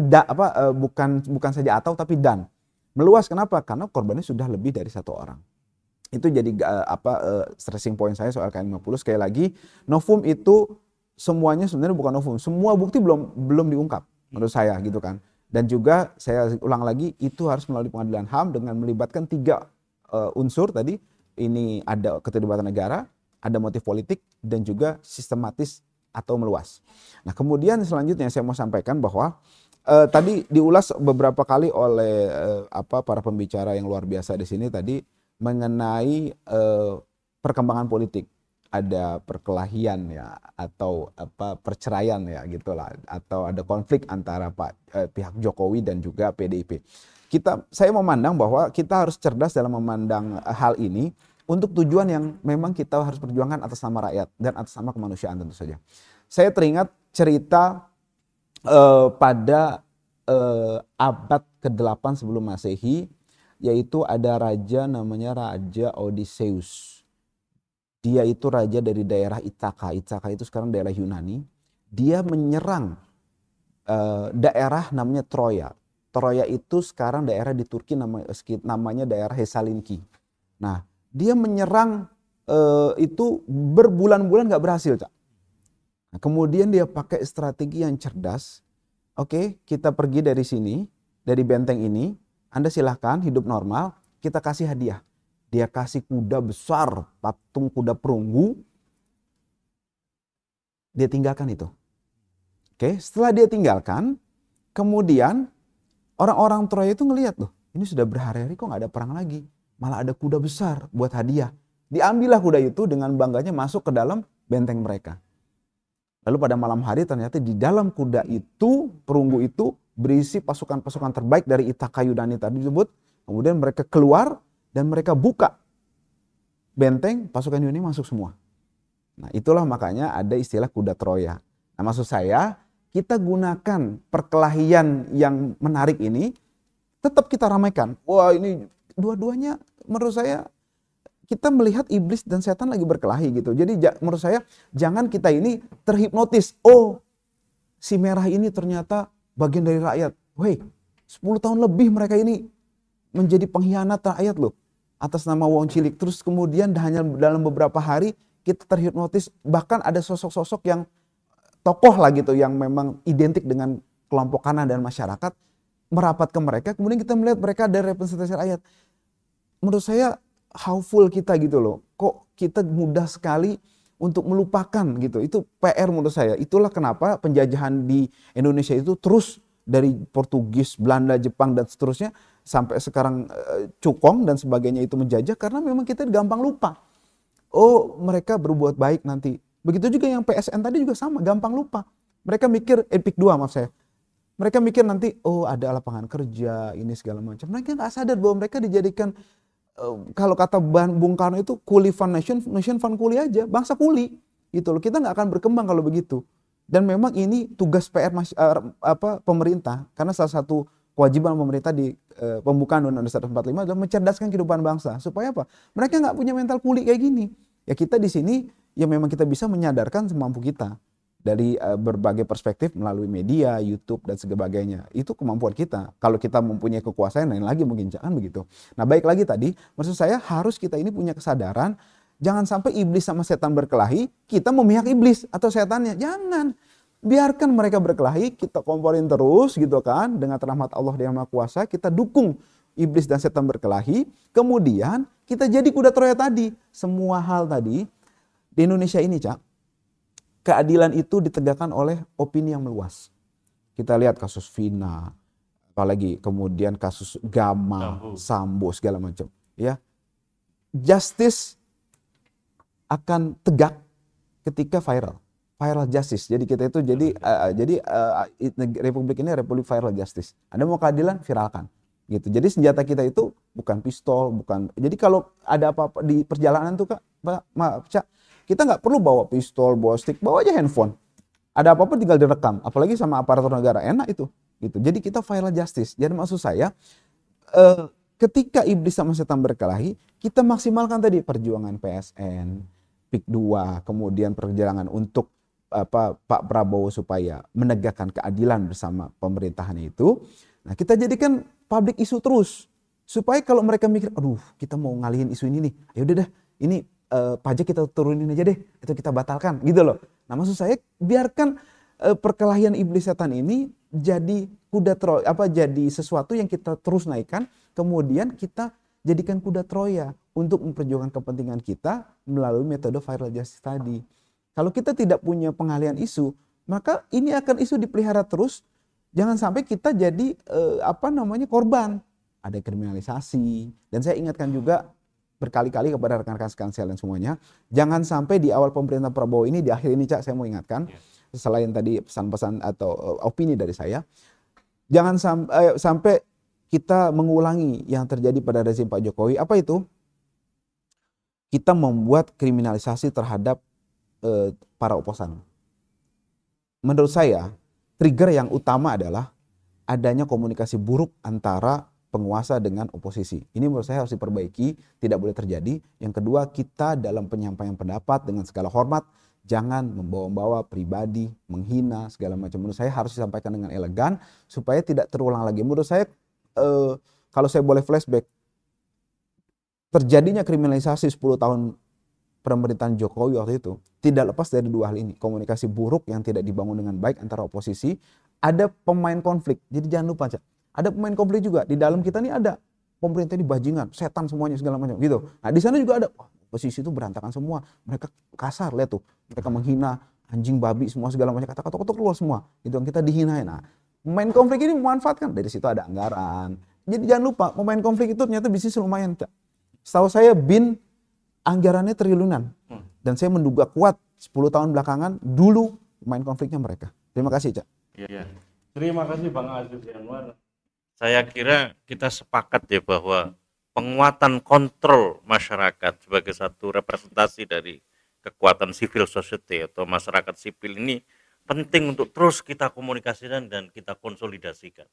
bukan saja atau tapi dan. Meluas kenapa? Karena korbannya sudah lebih dari 1 orang. Itu jadi stressing point saya soal KM 50. Sekali lagi, novum itu semuanya sebenarnya bukan novum. Semua bukti belum diungkap menurut saya gitu kan. Dan juga saya ulang lagi, itu harus melalui pengadilan HAM dengan melibatkan 3 unsur tadi. Ini ada keterlibatan negara, ada motif politik, dan juga sistematis atau meluas. Nah, kemudian selanjutnya saya mau sampaikan bahwa tadi diulas beberapa kali oleh para pembicara yang luar biasa di sini tadi mengenai perkembangan politik. Ada perkelahian ya, atau perceraian ya gitulah, atau ada konflik antara pihak Jokowi dan juga PDIP. Saya memandang bahwa kita harus cerdas dalam memandang hal ini untuk tujuan yang memang kita harus perjuangkan atas nama rakyat dan atas nama kemanusiaan tentu saja. Saya teringat cerita pada abad ke-8 sebelum Masehi, yaitu ada raja namanya Raja Odysseus. Dia itu raja dari daerah Ithaka. Ithaka itu sekarang daerah Yunani. Dia menyerang daerah namanya Troya. Troya itu sekarang daerah di Turki namanya daerah Thessaloniki. Nah, dia menyerang itu berbulan-bulan gak berhasil, Cak. Nah, kemudian dia pakai strategi yang cerdas. Oke, kita pergi dari sini, dari benteng ini. Anda silahkan hidup normal, kita kasih hadiah. Dia kasih kuda besar, patung kuda perunggu. Dia tinggalkan itu. Oke, setelah dia tinggalkan, kemudian orang-orang Troya itu ngelihat loh, ini sudah berhari-hari kok nggak ada perang lagi. Malah ada kuda besar buat hadiah. Diambillah kuda itu dengan bangganya masuk ke dalam benteng mereka. Lalu pada malam hari ternyata di dalam kuda itu, perunggu itu berisi pasukan-pasukan terbaik dari Ithaka Yunani tadi disebut. Kemudian mereka keluar dan mereka buka benteng, pasukan Yunani masuk semua. Nah, itulah makanya ada istilah kuda Troya. Nah, maksud saya kita gunakan perkelahian yang menarik ini, tetap kita ramaikan. Wah, ini dua-duanya menurut saya kita melihat iblis dan setan lagi berkelahi gitu. Jadi menurut saya jangan kita ini terhipnotis. Oh, si merah ini ternyata bagian dari rakyat. Woi, 10 tahun lebih mereka ini menjadi pengkhianat rakyat loh. Atas nama wong cilik. Terus kemudian hanya dalam beberapa hari kita terhipnotis. Bahkan ada sosok-sosok yang tokoh lah gitu, yang memang identik dengan kelompok kanan dan masyarakat, merapat ke mereka. Kemudian kita melihat mereka ada representasi rakyat. Menurut saya how full kita gitu loh. Kok kita mudah sekali untuk melupakan gitu. Itu PR menurut saya. Itulah kenapa penjajahan di Indonesia itu terus dari Portugis, Belanda, Jepang dan seterusnya sampai sekarang cukong dan sebagainya itu menjajah, karena memang kita gampang lupa. Oh, mereka berbuat baik nanti. Begitu juga yang PSN tadi juga sama, gampang lupa. Mereka mikir PIK 2 maaf saya. Mereka mikir nanti oh ada lapangan kerja ini segala macam. Mereka nggak sadar bahwa mereka dijadikan kalau kata Bung Karno itu kuli fund nation fund kuli aja, bangsa kuli gitu loh. Kita nggak akan berkembang kalau begitu. Dan memang ini tugas PR pemerintah, karena salah satu kewajiban pemerintah di pembukaan Undang-Undang 145 adalah mencerdaskan kehidupan bangsa. Supaya apa? Mereka nggak punya mental kuli kayak gini. Ya kita di sini ya memang kita bisa menyadarkan semampu kita. dari berbagai perspektif melalui media, YouTube dan sebagainya. Itu kemampuan kita. Kalau kita mempunyai kekuasaan lain lagi mungkin jangan begitu. Nah, baik lagi tadi, maksud saya harus kita ini punya kesadaran jangan sampai iblis sama setan berkelahi, kita memihak iblis atau setannya. Jangan. Biarkan mereka berkelahi, kita komporin terus gitu kan dengan rahmat Allah yang Maha Kuasa, kita dukung iblis dan setan berkelahi, kemudian kita jadi kuda Troya tadi. Semua hal tadi di Indonesia ini, Cak, keadilan itu ditegakkan oleh opini yang meluas. Kita lihat kasus Vina, apalagi kemudian kasus Gama, Sambo segala macam. Ya, justice akan tegak ketika viral justice. Jadi kita itu Republik ini Republik viral justice. Anda mau keadilan, viralkan. Gitu. Jadi senjata kita itu bukan pistol, bukan. Jadi kalau ada apa-apa di perjalanan tuh Kak, maaf Cak, kita nggak perlu bawa pistol, bawa stick, bawa aja handphone. Ada apa-apa tinggal direkam, apalagi sama aparatur negara, enak itu. Gitu. Jadi kita viral justice. Jadi maksud saya, ketika iblis sama setan berkelahi, kita maksimalkan tadi perjuangan PSN, PIK 2, kemudian perjuangan untuk Pak Prabowo supaya menegakkan keadilan bersama pemerintahan itu. Nah, kita jadikan public issue terus. Supaya kalau mereka mikir, aduh kita mau ngalihin isu ini nih, ya udah dah, ini pajak kita turunin aja deh, itu kita batalkan gitu loh. Nah, maksud saya biarkan perkelahian iblis setan ini jadi kuda Troya, jadi sesuatu yang kita terus naikkan, kemudian kita jadikan kuda Troya untuk memperjuangkan kepentingan kita melalui metode viral justice tadi. Kalau kita tidak punya pengalihan isu, maka ini akan isu dipelihara terus. Jangan sampai kita jadi korban. Ada kriminalisasi. Dan saya ingatkan juga berkali-kali kepada rekan-rekan sekalian semuanya, jangan sampai di awal pemerintahan Prabowo ini, di akhir ini Cak, saya mau ingatkan, selain tadi pesan-pesan atau opini dari saya, jangan sampai kita mengulangi yang terjadi pada rezim Pak Jokowi. Apa itu? Kita membuat kriminalisasi terhadap para oposan. Menurut saya, trigger yang utama adalah adanya komunikasi buruk antara penguasa dengan oposisi. Ini menurut saya harus diperbaiki, tidak boleh terjadi. Yang kedua, kita dalam penyampaian pendapat dengan segala hormat, jangan membawa-bawa pribadi, menghina, segala macam. Menurut saya harus disampaikan dengan elegan, supaya tidak terulang lagi. Menurut saya, kalau saya boleh flashback, terjadinya kriminalisasi 10 tahun pemerintahan Jokowi waktu itu, tidak lepas dari dua hal ini. Komunikasi buruk yang tidak dibangun dengan baik antara oposisi, ada pemain konflik. Jadi jangan lupa, Cak, ada pemain konflik juga. Di dalam kita ini ada pemerintah ini bajingan, setan semuanya segala macam gitu. Nah, di sana juga ada oposisi itu berantakan semua. Mereka kasar, lihat tuh. Mereka menghina anjing, babi, semua segala macam, kata-kata kotor keluar semua. Itu yang kita dihinain. Nah, pemain konflik ini memanfaatkan, dari situ ada anggaran. Jadi jangan lupa, pemain konflik itu ternyata bisnis lumayan, Cak. Setahu saya BIN anggarannya triliunan. Dan saya menduga kuat 10 tahun belakangan dulu pemain konfliknya mereka. Terima kasih, Cak. Iya. Terima kasih Bang Aziz Yanwar. Saya kira kita sepakat ya bahwa penguatan kontrol masyarakat sebagai satu representasi dari kekuatan civil society atau masyarakat sipil ini penting untuk terus kita komunikasikan dan kita konsolidasikan.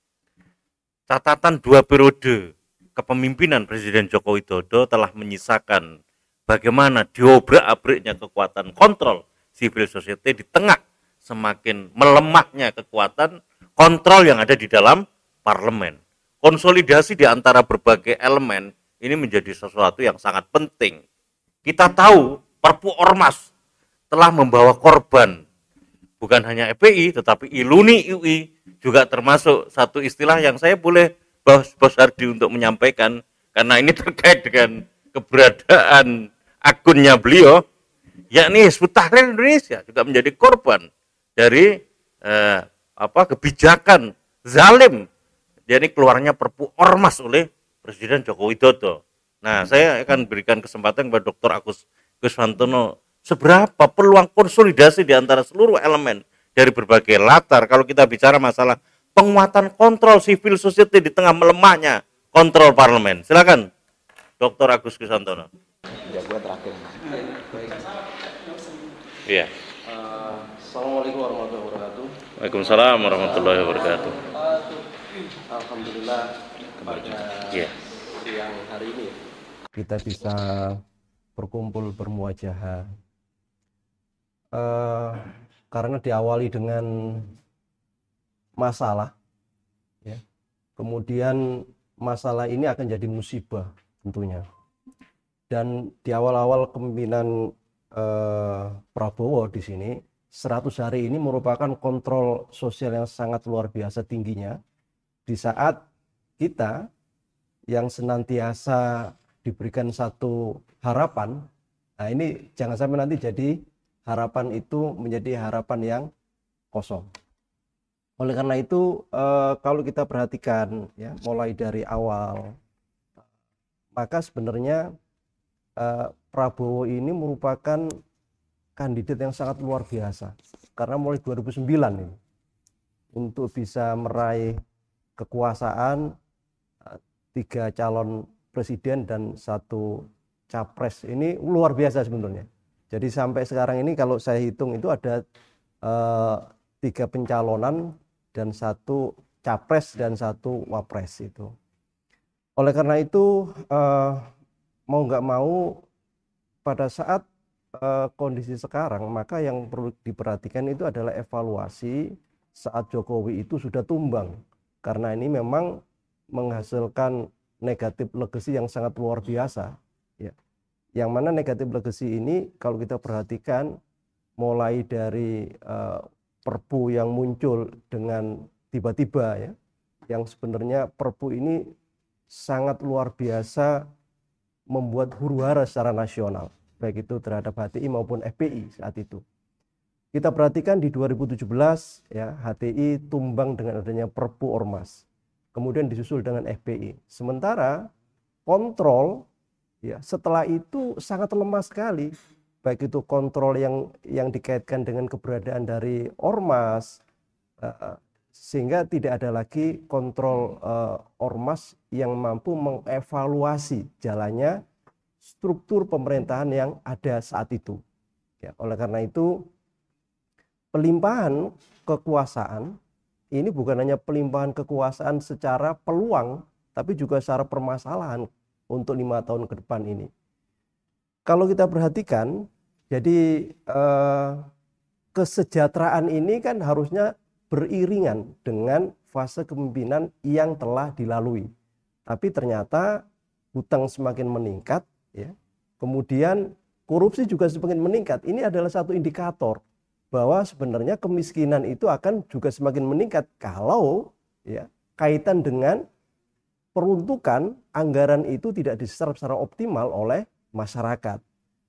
Catatan 2 periode kepemimpinan Presiden Joko Widodo telah menyisakan bagaimana diobrak-abriknya kekuatan kontrol civil society di tengah semakin melemahnya kekuatan kontrol yang ada di dalam parlemen. Konsolidasi di antara berbagai elemen ini menjadi sesuatu yang sangat penting. Kita tahu Perpu Ormas telah membawa korban, bukan hanya FPI tetapi ILUNI UI juga termasuk satu istilah yang saya boleh Bos Hardi untuk menyampaikan, karena ini terkait dengan keberadaan akunnya beliau, yakni Hizbut Tahrir Indonesia juga menjadi korban dari kebijakan zalim, yakni keluarnya Perpu Ormas oleh Presiden Joko Widodo. Nah, saya akan berikan kesempatan kepada Dr. Agus Guswantono, seberapa peluang konsolidasi di antara seluruh elemen dari berbagai latar kalau kita bicara masalah penguatan kontrol civil society di tengah melemahnya kontrol parlemen. Silakan, Dr. Agus Guswantono. Ya, gue terakhir. Iya. Assalamualaikum warahmatullahi wabarakatuh. Waalaikumsalam warahmatullahi wabarakatuh. Alhamdulillah pada siang hari ini kita bisa berkumpul bermuajaha. karena diawali dengan masalah, ya. Kemudian masalah ini akan jadi musibah tentunya. Dan di awal-awal kepemimpinan Prabowo di sini, 100 hari ini merupakan kontrol sosial yang sangat luar biasa tingginya, di saat kita yang senantiasa diberikan satu harapan. Nah, ini jangan sampai nanti jadi harapan itu menjadi harapan yang kosong. Oleh karena itu, kalau kita perhatikan ya, mulai dari awal, maka sebenarnya Prabowo ini merupakan kandidat yang sangat luar biasa, karena mulai 2009 ini untuk bisa meraih kekuasaan, 3 calon presiden dan 1 capres, ini luar biasa sebenarnya. Jadi sampai sekarang ini kalau saya hitung itu ada 3 pencalonan dan 1 capres dan 1 wapres itu. Oleh karena itu mau nggak mau pada saat kondisi sekarang, maka yang perlu diperhatikan itu adalah evaluasi saat Jokowi itu sudah tumbang, karena ini memang menghasilkan negatif legacy yang sangat luar biasa, ya. Yang mana negatif legacy ini kalau kita perhatikan mulai dari Perpu yang muncul dengan tiba-tiba, ya, yang sebenarnya Perpu ini sangat luar biasa membuat huru-hara secara nasional, baik itu terhadap HTI maupun FPI saat itu. Kita perhatikan di 2017 ya, HTI tumbang dengan adanya Perpu Ormas, kemudian disusul dengan FPI. Sementara kontrol ya setelah itu sangat lemah sekali, baik itu kontrol yang dikaitkan dengan keberadaan dari Ormas, sehingga tidak ada lagi kontrol Ormas yang mampu mengevaluasi jalannya struktur pemerintahan yang ada saat itu. Ya, oleh karena itu pelimpahan kekuasaan ini bukan hanya pelimpahan kekuasaan secara peluang, tapi juga secara permasalahan untuk 5 tahun ke depan ini. Kalau kita perhatikan, jadi kesejahteraan ini kan harusnya beriringan dengan fase kepemimpinan yang telah dilalui. Tapi ternyata hutang semakin meningkat, ya. Kemudian korupsi juga semakin meningkat. Ini adalah satu indikator bahwa sebenarnya kemiskinan itu akan juga semakin meningkat kalau ya kaitan dengan peruntukan anggaran itu tidak diserap secara optimal oleh masyarakat.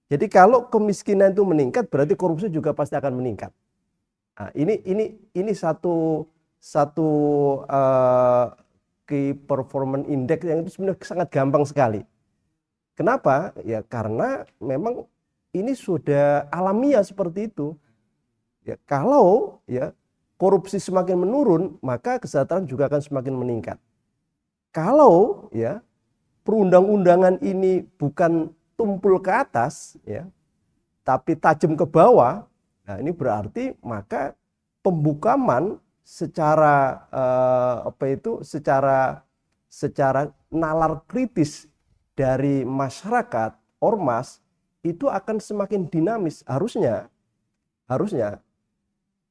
Jadi kalau kemiskinan itu meningkat, berarti korupsi juga pasti akan meningkat. Nah, ini satu key performance index yang itu sebenarnya sangat gampang sekali. Kenapa? Ya karena memang ini sudah alamiah seperti itu. Ya, kalau ya korupsi semakin menurun, maka kesejahteraan juga akan semakin meningkat. Kalau ya perundang-undangan ini bukan tumpul ke atas, ya, tapi tajam ke bawah, nah ini berarti maka pembukaman secara secara nalar kritis dari masyarakat ormas itu akan semakin dinamis. Harusnya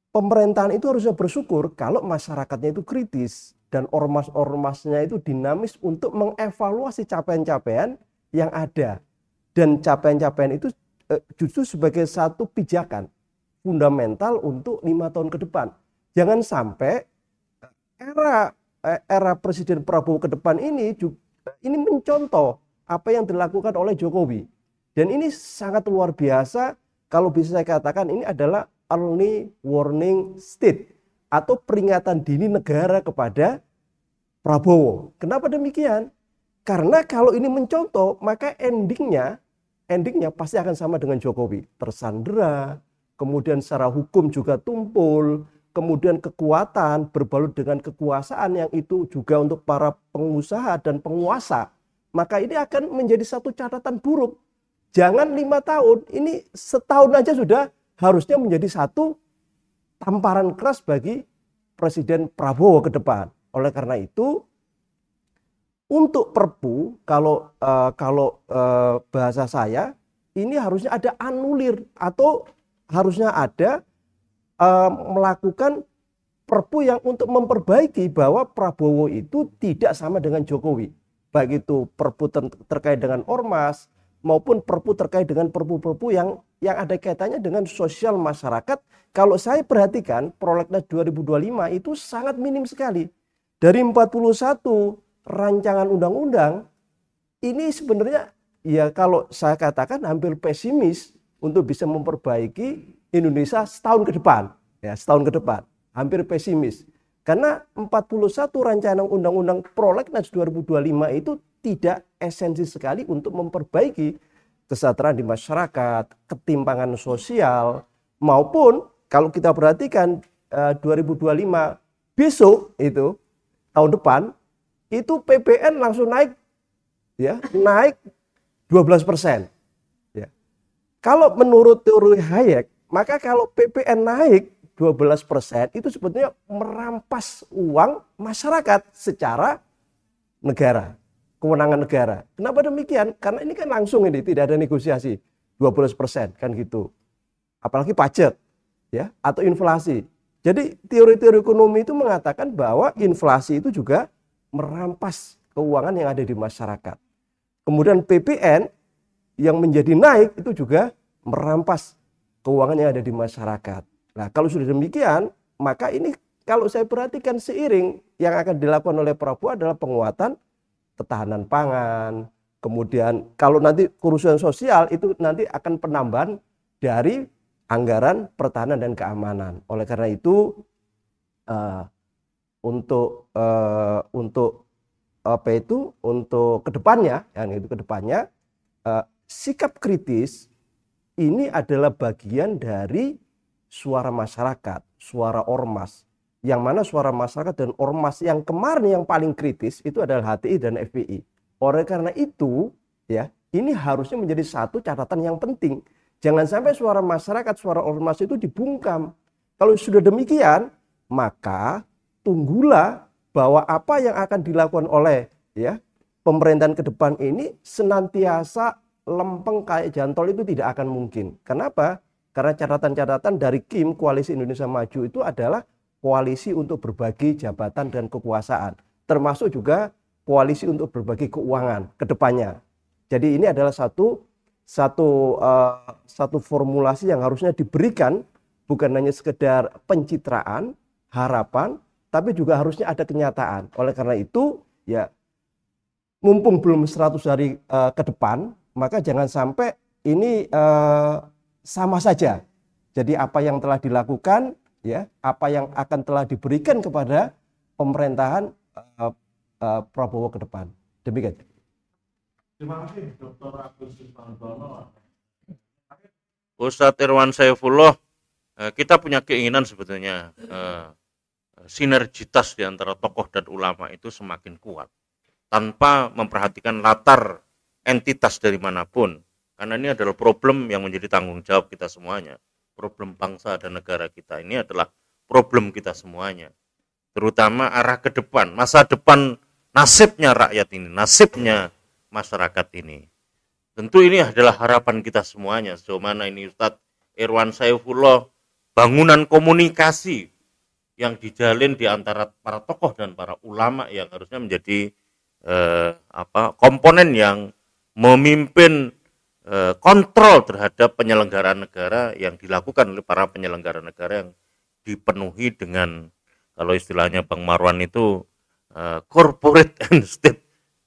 pemerintahan itu harusnya bersyukur kalau masyarakatnya itu kritis dan ormas-ormasnya itu dinamis untuk mengevaluasi capaian-capaian yang ada, dan capaian-capaian itu justru sebagai satu pijakan fundamental untuk 5 tahun ke depan. Jangan sampai era Presiden Prabowo ke depan ini mencontoh apa yang dilakukan oleh Jokowi. Dan ini sangat luar biasa, kalau bisa saya katakan ini adalah early warning state atau peringatan dini negara kepada Prabowo. Kenapa demikian? Karena kalau ini mencontoh, maka endingnya pasti akan sama dengan Jokowi. Tersandera, kemudian secara hukum juga tumpul, kemudian kekuatan berbalut dengan kekuasaan yang itu juga untuk para pengusaha dan penguasa. Maka ini akan menjadi satu catatan buruk. Jangan 5 tahun, ini setahun aja sudah harusnya menjadi satu tamparan keras bagi Presiden Prabowo ke depan. Oleh karena itu, untuk Perpu, kalau bahasa saya, ini harusnya ada anulir atau harusnya ada melakukan perpu yang untuk memperbaiki bahwa Prabowo itu tidak sama dengan Jokowi. Baik itu perpu terkait dengan ormas maupun perpu terkait dengan perpu-perpu yang ada kaitannya dengan sosial masyarakat. Kalau saya perhatikan Prolegnas 2025 itu sangat minim sekali. Dari 41 rancangan undang-undang ini sebenarnya ya kalau saya katakan hampir pesimis untuk bisa memperbaiki Indonesia setahun ke depan. Ya, setahun ke depan. Hampir pesimis. Karena 41 rancangan undang-undang Prolegnas 2025 itu tidak esensi sekali untuk memperbaiki kesejahteraan di masyarakat, ketimpangan sosial, maupun kalau kita perhatikan 2025 besok itu tahun depan itu PPN langsung naik, ya naik 12%. Ya. Kalau menurut teori Hayek, maka kalau PPN naik 12% itu sebetulnya merampas uang masyarakat secara negara, kewenangan negara. Kenapa demikian? Karena ini kan langsung ini, tidak ada negosiasi 12% kan gitu. Apalagi pajak ya atau inflasi. Jadi teori-teori ekonomi itu mengatakan bahwa inflasi itu juga merampas keuangan yang ada di masyarakat. Kemudian PPN yang menjadi naik itu juga merampas keuangan yang ada di masyarakat. Nah, kalau sudah demikian, maka ini kalau saya perhatikan seiring yang akan dilakukan oleh Prabowo adalah penguatan ketahanan pangan. Kemudian kalau nanti kerusuhan sosial itu nanti akan penambahan dari anggaran pertahanan dan keamanan. Oleh karena itu untuk kedepannya, sikap kritis ini adalah bagian dari suara masyarakat, suara ormas. Yang mana suara masyarakat dan ormas yang kemarin yang paling kritis itu adalah HTI dan FPI. Oleh karena itu, ya, ini harusnya menjadi satu catatan yang penting. Jangan sampai suara masyarakat, suara ormas itu dibungkam. Kalau sudah demikian, maka tunggulah bahwa apa yang akan dilakukan oleh ya pemerintahan ke depan ini senantiasa lempeng kayak jantol itu tidak akan mungkin. Kenapa? Karena catatan-catatan dari KIM, Koalisi Indonesia Maju itu adalah koalisi untuk berbagi jabatan dan kekuasaan. Termasuk juga koalisi untuk berbagi keuangan ke depannya. Jadi ini adalah satu formulasi yang harusnya diberikan bukan hanya sekedar pencitraan, harapan, tapi juga harusnya ada kenyataan. Oleh karena itu, ya mumpung belum 100 hari ke depan, maka jangan sampai ini sama saja. Jadi apa yang telah dilakukan, ya, apa yang akan telah diberikan kepada pemerintahan Prabowo ke depan. Demikian. Terima kasih, Dr. Agus Susantono. Ustadz Irwan Saifullah, kita punya keinginan sebetulnya sinergitas di antara tokoh dan ulama itu semakin kuat tanpa memperhatikan latar entitas dari manapun. Karena ini adalah problem yang menjadi tanggung jawab kita semuanya. Problem bangsa dan negara kita ini adalah problem kita semuanya. Terutama arah ke depan, masa depan, nasibnya rakyat ini, nasibnya masyarakat ini. Tentu ini adalah harapan kita semuanya. Sejauh mana ini Ustadz Irwan Saifullah, bangunan komunikasi yang dijalin di antara para tokoh dan para ulama yang harusnya menjadi komponen yang memimpin kontrol terhadap penyelenggaraan negara yang dilakukan oleh para penyelenggara negara yang dipenuhi dengan, kalau istilahnya Bang Marwan itu corporate and state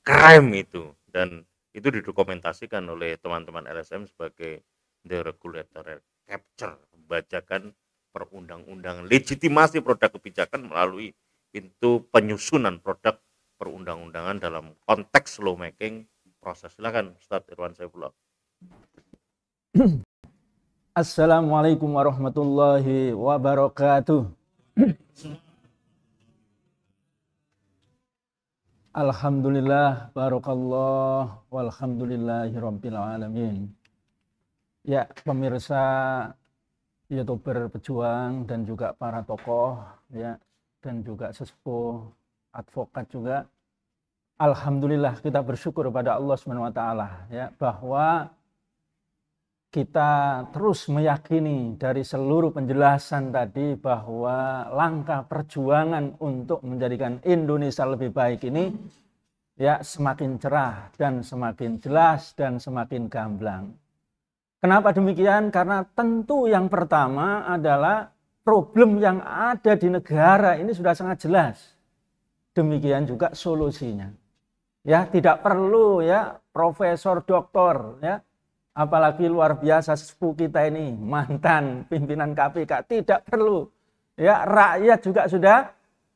crime itu, dan itu didokumentasikan oleh teman-teman LSM sebagai the regulator capture, membacakan perundang-undangan, legitimasi produk kebijakan melalui pintu penyusunan produk perundang-undangan dalam konteks lawmaking proses. Silakan Ustadz Irwan Saifullah. Assalamualaikum warahmatullahi wabarakatuh. Alhamdulillah, barakallah, walhamdulillahi rabbil alamin. Ya, pemirsa YouTuber Pejuang dan juga para tokoh ya, dan juga sesepuh advokat juga. Alhamdulillah kita bersyukur kepada Allah Subhanahu wa taala ya, bahwa kita terus meyakini dari seluruh penjelasan tadi bahwa langkah perjuangan untuk menjadikan Indonesia lebih baik ini ya semakin cerah dan semakin jelas dan semakin gamblang. Kenapa demikian? Karena tentu yang pertama adalah problem yang ada di negara ini sudah sangat jelas. Demikian juga solusinya. Ya, tidak perlu ya profesor, doktor ya, apalagi luar biasa sepupu kita ini mantan pimpinan KPK, tidak perlu. Ya, rakyat juga sudah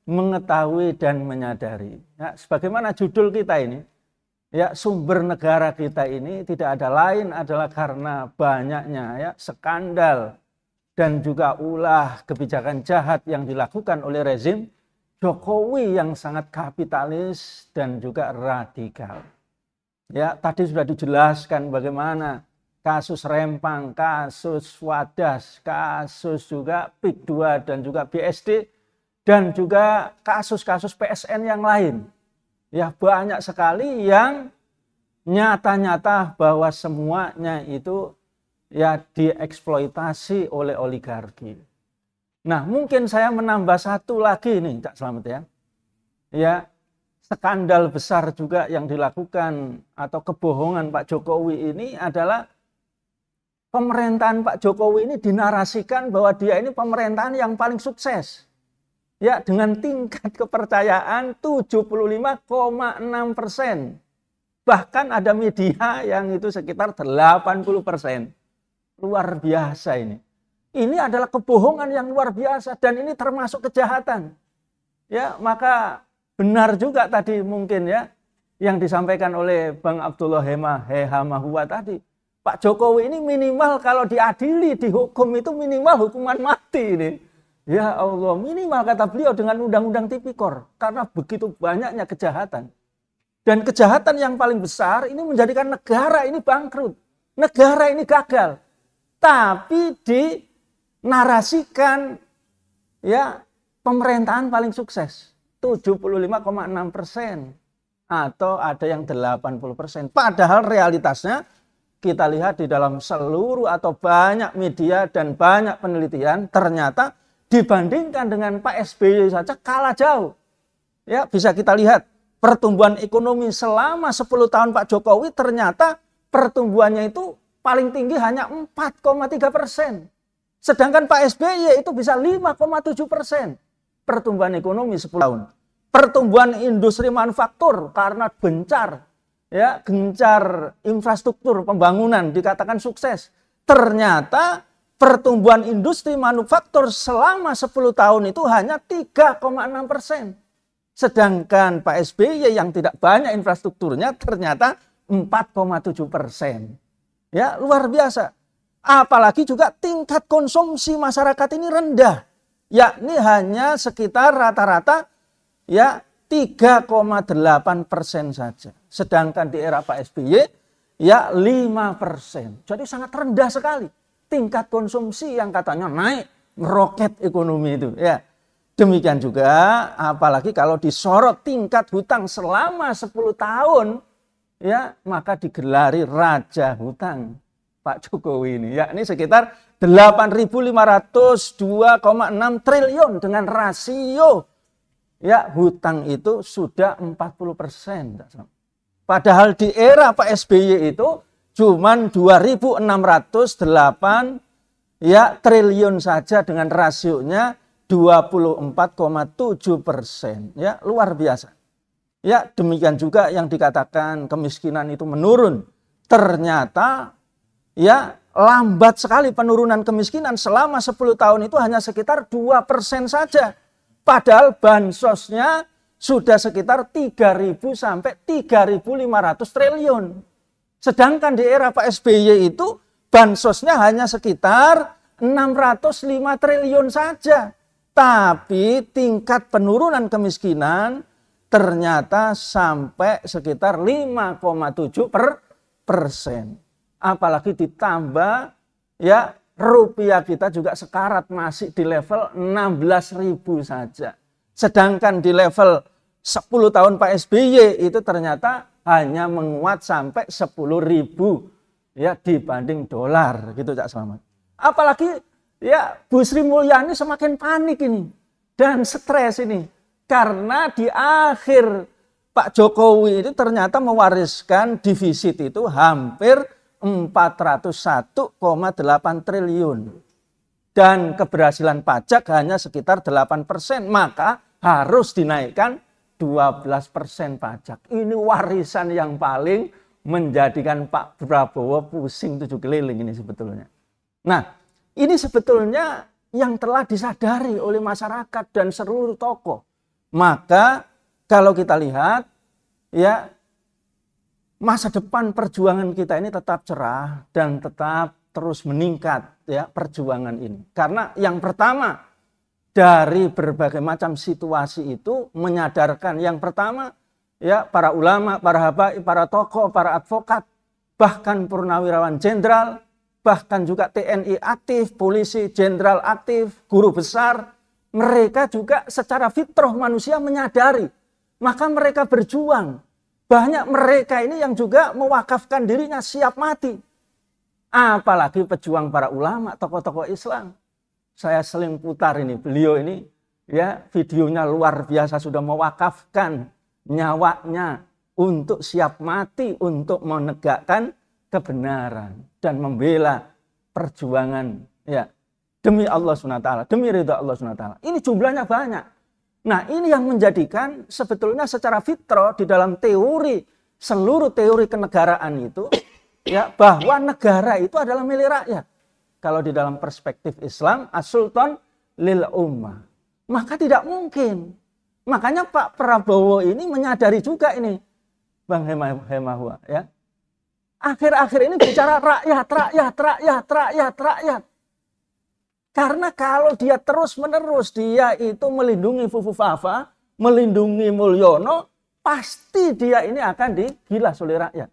mengetahui dan menyadari. Ya, sebagaimana judul kita ini, ya sumber negara kita ini tidak ada lain adalah karena banyaknya ya skandal dan juga ulah kebijakan jahat yang dilakukan oleh rezim Jokowi yang sangat kapitalis dan juga radikal. Ya, tadi sudah dijelaskan bagaimana kasus Rempang, kasus Wadas, kasus juga PIK 2 dan juga BSD dan juga kasus-kasus PSN yang lain. Ya, banyak sekali yang nyata-nyata bahwa semuanya itu ya dieksploitasi oleh oligarki. Nah, mungkin saya menambah satu lagi nih, Cak Slamet ya. Ya, skandal besar juga yang dilakukan atau kebohongan Pak Jokowi ini adalah pemerintahan Pak Jokowi ini dinarasikan bahwa dia ini pemerintahan yang paling sukses. Ya, dengan tingkat kepercayaan 75,6%. Bahkan ada media yang itu sekitar 80%. Luar biasa ini. Ini adalah kebohongan yang luar biasa dan ini termasuk kejahatan. Ya, maka benar juga tadi mungkin ya yang disampaikan oleh Bang Abdullah Hemahua tadi. Pak Jokowi ini minimal kalau diadili, dihukum itu minimal hukuman mati ini. Ya Allah, minimal kata beliau dengan undang-undang tipikor karena begitu banyaknya kejahatan. Dan kejahatan yang paling besar ini menjadikan negara ini bangkrut. Negara ini gagal. Tapi dinarasikan ya pemerintahan paling sukses 75,6% atau ada yang 80%. Padahal realitasnya kita lihat di dalam seluruh atau banyak media dan banyak penelitian ternyata dibandingkan dengan Pak SBY saja kalah jauh. Ya, bisa kita lihat pertumbuhan ekonomi selama 10 tahun Pak Jokowi ternyata pertumbuhannya itu paling tinggi hanya 4,3%. Sedangkan Pak SBY itu bisa 5,7% pertumbuhan ekonomi 10 tahun. Pertumbuhan industri manufaktur karena gencar infrastruktur pembangunan dikatakan sukses. Ternyata pertumbuhan industri manufaktur selama 10 tahun itu hanya 3,6%. Sedangkan Pak SBY yang tidak banyak infrastrukturnya ternyata 4,7%. Ya, luar biasa. Apalagi juga tingkat konsumsi masyarakat ini rendah. Yakni hanya sekitar rata-rata ya 3,8% saja. Sedangkan di era Pak SBY ya 5%. Jadi sangat rendah sekali tingkat konsumsi yang katanya naik, meroket ekonomi itu ya. Demikian juga apalagi kalau disorot tingkat hutang selama 10 tahun ya, maka digelari raja hutang Pak Jokowi ini. Ya, ini sekitar 8.502,6 triliun dengan rasio ya hutang itu sudah 40%. Padahal di era Pak SBY itu cuman 2.608 ya triliun saja dengan rasionya 24,7%. Ya, luar biasa. Ya, demikian juga yang dikatakan kemiskinan itu menurun. Ternyata ya lambat sekali penurunan kemiskinan selama 10 tahun itu hanya sekitar 2% saja. Padahal bansosnya sudah sekitar 3.000 sampai 3.500 triliun. Sedangkan di era Pak SBY itu bansosnya hanya sekitar 605 triliun saja. Tapi tingkat penurunan kemiskinan ternyata sampai sekitar 5,7%. Apalagi ditambah ya rupiah kita juga sekarat masih di level 16.000 saja. Sedangkan di level 10 tahun Pak SBY itu ternyata hanya menguat sampai 10.000 ya dibanding dolar gitu Cak Slamet. Apalagi ya Bu Sri Mulyani semakin panik ini dan stres ini karena di akhir Pak Jokowi itu ternyata mewariskan defisit itu hampir 401,8 triliun. Dan keberhasilan pajak hanya sekitar 8%. Maka harus dinaikkan 12% pajak. Ini warisan yang paling menjadikan Pak Prabowo pusing 7 keliling ini sebetulnya. Nah, ini sebetulnya yang telah disadari oleh masyarakat dan seluruh tokoh. Maka kalau kita lihat, ya masa depan perjuangan kita ini tetap cerah dan tetap terus meningkat ya perjuangan ini. Karena yang pertama dari berbagai macam situasi itu menyadarkan yang pertama ya para ulama, para habaib, para tokoh, para advokat, bahkan purnawirawan jenderal, bahkan juga TNI aktif, polisi jenderal aktif, guru besar, mereka juga secara fitrah manusia menyadari. Maka mereka berjuang. Banyak mereka ini yang juga mewakafkan dirinya siap mati. Apalagi pejuang para ulama, tokoh-tokoh Islam. Saya sering putar ini, beliau ini ya videonya luar biasa sudah mewakafkan nyawanya untuk siap mati untuk menegakkan kebenaran dan membela perjuangan ya demi Allah SWT, demi ridha Allah SWT. Ini jumlahnya banyak. Nah, ini yang menjadikan sebetulnya secara fitrah di dalam teori, seluruh teori kenegaraan itu, ya bahwa negara itu adalah milik rakyat. Kalau di dalam perspektif Islam, as-sultan lil ummah. Maka tidak mungkin. Makanya Pak Prabowo ini menyadari juga ini, Bang Hemahua, ya. Akhir-akhir ini bicara rakyat. Karena kalau dia terus-menerus dia itu melindungi Fufu Fafa, melindungi Mulyono, pasti dia ini akan digilas oleh rakyat.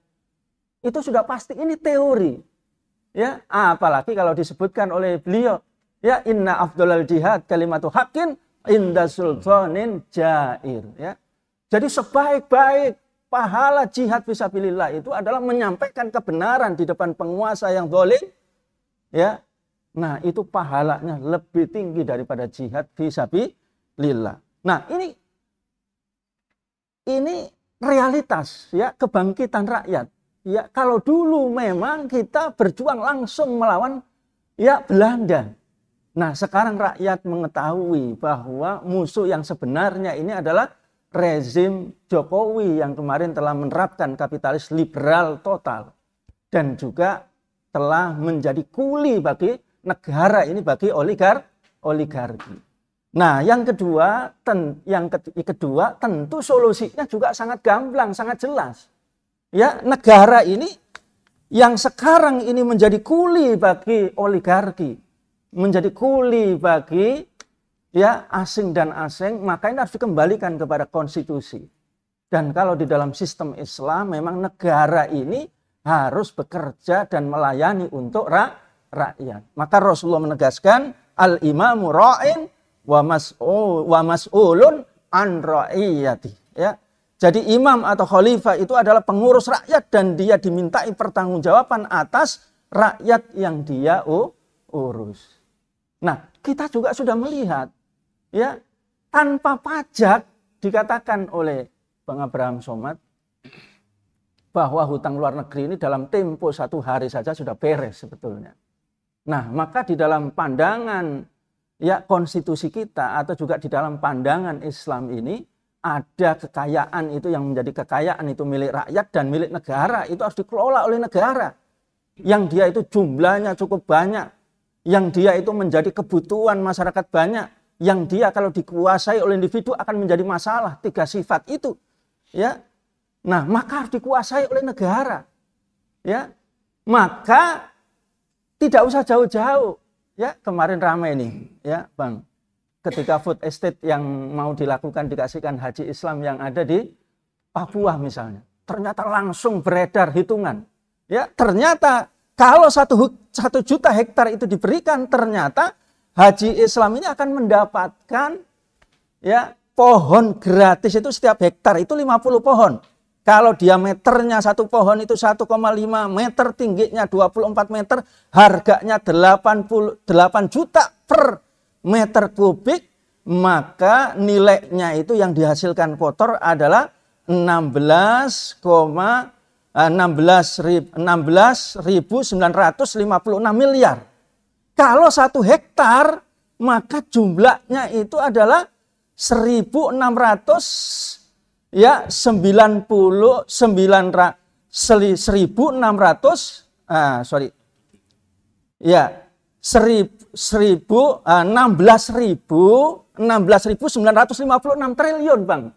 Itu sudah pasti, ini teori. Ya, apalagi kalau disebutkan oleh beliau, ya inna afdhalal jihad kalimatu haqqin inda sultanin jair, ya. Jadi sebaik-baik pahala jihad fisabilillah itu adalah menyampaikan kebenaran di depan penguasa yang zalim, ya. Nah, itu pahalanya lebih tinggi daripada jihad fisabilillah. Nah, ini realitas ya kebangkitan rakyat. Ya, kalau dulu memang kita berjuang langsung melawan ya Belanda. Nah, sekarang rakyat mengetahui bahwa musuh yang sebenarnya ini adalah rezim Jokowi yang kemarin telah menerapkan kapitalis liberal total dan juga telah menjadi kuli bagi negara ini, bagi oligarki. Nah, yang kedua tentu solusinya juga sangat gamblang, sangat jelas. Ya, negara ini yang sekarang ini menjadi kuli bagi oligarki, menjadi kuli bagi ya asing dan asing, maka ini harus dikembalikan kepada konstitusi. Dan kalau di dalam sistem Islam memang negara ini harus bekerja dan melayani untuk rakyat. Maka Rasulullah menegaskan al-imamu ra'in wa mas'ulun an ra'iyati. Ya. Jadi imam atau khalifah itu adalah pengurus rakyat dan dia dimintai pertanggungjawaban atas rakyat yang dia urus. Nah, kita juga sudah melihat ya tanpa pajak dikatakan oleh Bang Abraham Somad bahwa hutang luar negeri ini dalam tempo 1 hari saja sudah beres sebetulnya. Nah, maka di dalam pandangan ya konstitusi kita atau juga di dalam pandangan Islam ini ada kekayaan itu yang menjadi kekayaan itu milik rakyat dan milik negara itu harus dikelola oleh negara. Yang dia itu jumlahnya cukup banyak, yang dia itu menjadi kebutuhan masyarakat banyak, yang dia kalau dikuasai oleh individu akan menjadi masalah. 3 sifat itu, ya. Nah, maka harus dikuasai oleh negara, ya. Maka tidak usah jauh-jauh, ya. Kemarin ramai nih, ya, Bang. Ketika food estate yang mau dilakukan dikasihkan haji Islam yang ada di Papua misalnya, ternyata langsung beredar hitungan, ya. Ternyata kalau 1 juta hektar itu diberikan, ternyata haji Islam ini akan mendapatkan ya pohon gratis itu setiap hektar itu 50 pohon. Kalau diameternya satu pohon itu 1,5 meter, tingginya 24 meter, harganya 88 juta per meter kubik, maka nilainya itu yang dihasilkan kotor adalah 16.956 miliar. Kalau 1 hektar, maka jumlahnya itu adalah 1.600 ya 16 16.956 triliun, Bang.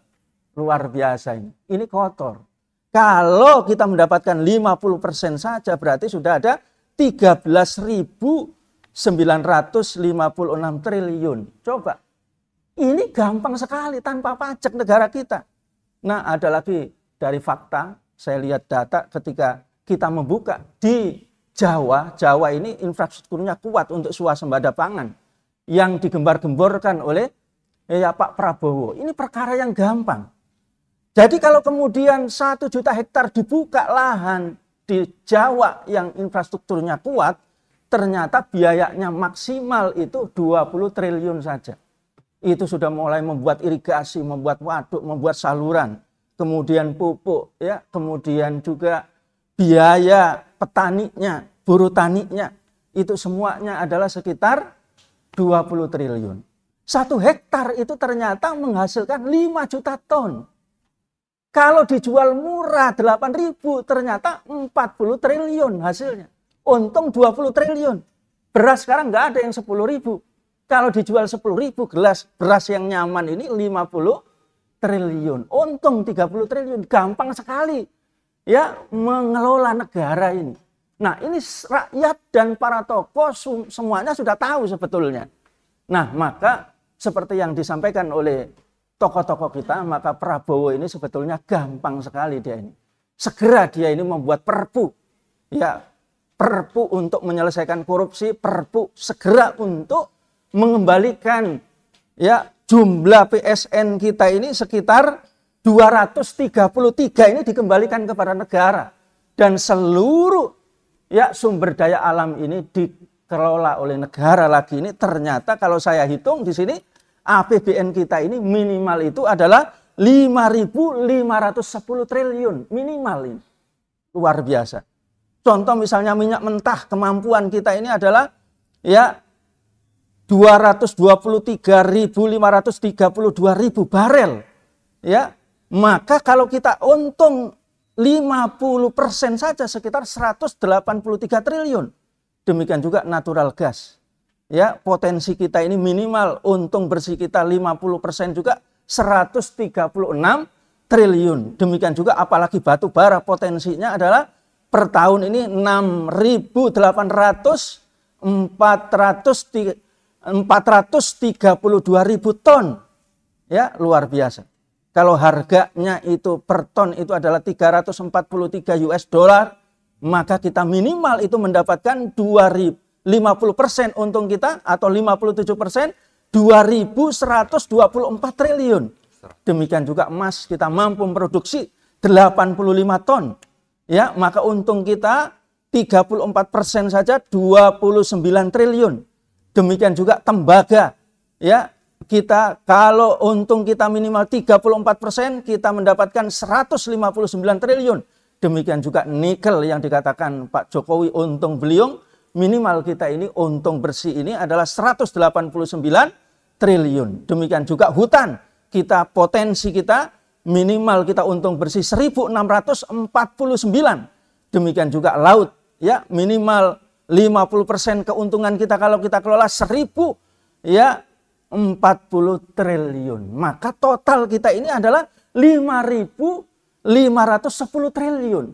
Luar biasa ini. Ini kotor. Kalau kita mendapatkan 50% saja berarti sudah ada 13.956 triliun. Coba. Ini gampang sekali tanpa pajak negara kita. Nah, ada lagi dari fakta, saya lihat data ketika kita membuka di Jawa ini infrastrukturnya kuat untuk swasembada pangan yang digembar-gemborkan oleh Pak Prabowo. Ini perkara yang gampang. Jadi kalau kemudian 1 juta hektar dibuka lahan di Jawa yang infrastrukturnya kuat, ternyata biayanya maksimal itu 20 triliun saja. Itu sudah mulai membuat irigasi, membuat waduk, membuat saluran, kemudian pupuk, ya, kemudian juga biaya petaninya, buruh taninya, itu semuanya adalah sekitar 20 triliun. 1 hektar itu ternyata menghasilkan 5 juta ton. Kalau dijual murah 8.000, ternyata 40 triliun hasilnya. Untung 20 triliun. Beras sekarang nggak ada yang 10.000. Kalau dijual 10.000 gelas beras yang nyaman ini 50 triliun. Untung 30 triliun. Gampang sekali ya mengelola negara ini. Nah, ini rakyat dan para tokoh semuanya sudah tahu sebetulnya. Nah, maka seperti yang disampaikan oleh tokoh-tokoh kita, maka Prabowo ini sebetulnya gampang sekali dia ini. Segera dia ini membuat perpu. Ya, perpu untuk menyelesaikan korupsi, perpu segera untuk mengembalikan ya jumlah PSN kita ini sekitar 233 ini dikembalikan kepada negara, dan seluruh ya sumber daya alam ini dikelola oleh negara lagi. Ini ternyata kalau saya hitung di sini APBN kita ini minimal itu adalah 5.510 triliun minimal ini. Luar biasa. Contoh misalnya minyak mentah, kemampuan kita ini adalah ya 223.532.000 barel. Ya, maka kalau kita untung 50% saja sekitar 183 triliun. Demikian juga natural gas. Ya, potensi kita ini minimal untung bersih kita 50% juga 136 triliun. Demikian juga apalagi batu bara potensinya adalah per tahun ini 432.000 ton. Ya, luar biasa. Kalau harganya itu per ton itu adalah 343 US dollar, maka kita minimal itu mendapatkan 50% untung kita atau 57%, 2.124 triliun. Demikian juga emas kita mampu memproduksi 85 ton. Ya, maka untung kita 34% saja 29 triliun. Demikian juga tembaga. Ya, kita kalau untung kita minimal 34%, kita mendapatkan 159 triliun. Demikian juga nikel yang dikatakan Pak Jokowi untung beliung, minimal kita ini untung bersih ini adalah 189 triliun. Demikian juga hutan, kita potensi kita minimal kita untung bersih 1.649. Demikian juga laut, ya minimal 50% keuntungan kita kalau kita kelola 1.040 triliun. Maka total kita ini adalah 5.510 triliun.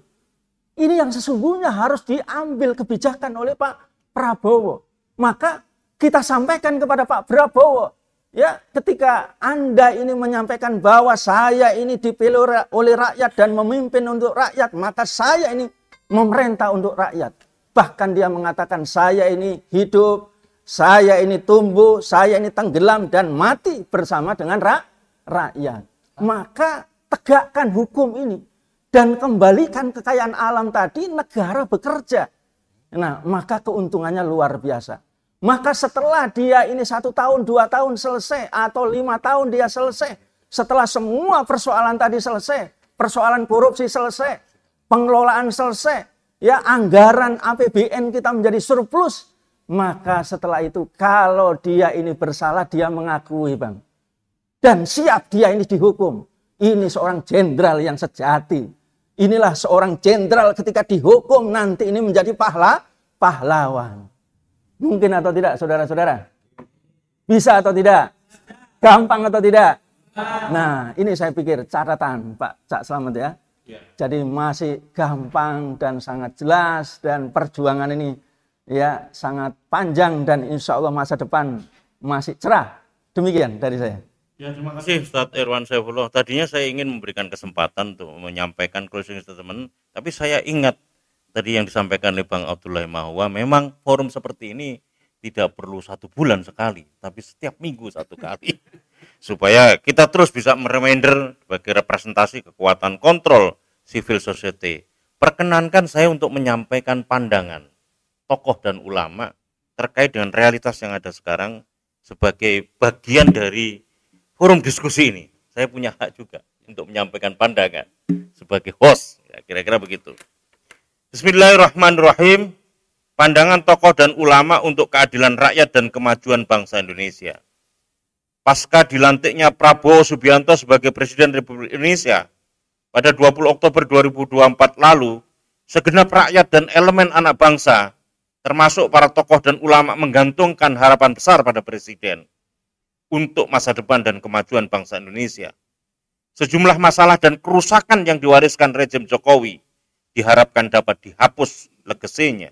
Ini yang sesungguhnya harus diambil kebijakan oleh Pak Prabowo. Maka kita sampaikan kepada Pak Prabowo, ya, ketika Anda ini menyampaikan bahwa saya ini dipilih oleh rakyat dan memimpin untuk rakyat, maka saya ini memerintah untuk rakyat. Bahkan dia mengatakan saya ini hidup, saya ini tumbuh, saya ini tenggelam dan mati bersama dengan rakyat. Maka tegakkan hukum ini. dan kembalikan kekayaan alam tadi, negara bekerja. Nah, maka keuntungannya luar biasa. Maka setelah dia ini 1 tahun, 2 tahun selesai, atau 5 tahun dia selesai, setelah semua persoalan tadi selesai, persoalan korupsi selesai, pengelolaan selesai, ya anggaran APBN kita menjadi surplus, maka setelah itu kalau dia ini bersalah, dia mengakui, Bang. Dan siap dia ini dihukum. Ini seorang jenderal yang sejati. Inilah seorang jenderal ketika dihukum nanti ini menjadi pahlawan. Mungkin atau tidak, saudara-saudara? Bisa atau tidak? Gampang atau tidak? Nah, ini saya pikir catatan Pak Cak Slamet ya. Jadi masih gampang dan sangat jelas, dan perjuangan ini ya sangat panjang, dan insya Allah masa depan masih cerah. Demikian dari saya. Ya, terima kasih Ustadz Irwan Saifullah. Tadinya saya ingin memberikan kesempatan untuk menyampaikan closing statement, tapi saya ingat tadi yang disampaikan oleh Bang Abdullah bahwa memang forum seperti ini tidak perlu 1 bulan sekali, tapi setiap minggu 1 kali. Supaya kita terus bisa mereminder sebagai representasi kekuatan kontrol civil society. Perkenankan saya untuk menyampaikan pandangan tokoh dan ulama terkait dengan realitas yang ada sekarang sebagai bagian dari forum diskusi ini. Saya punya hak juga untuk menyampaikan pandangan sebagai host, ya, kira-kira begitu. Bismillahirrahmanirrahim. Pandangan tokoh dan ulama untuk keadilan rakyat dan kemajuan bangsa Indonesia. Pasca dilantiknya Prabowo Subianto sebagai Presiden Republik Indonesia pada 20 Oktober 2024 lalu, segenap rakyat dan elemen anak bangsa, termasuk para tokoh dan ulama, menggantungkan harapan besar pada Presiden untuk masa depan dan kemajuan bangsa Indonesia. Sejumlah masalah dan kerusakan yang diwariskan rezim Jokowi diharapkan dapat dihapus legasinya.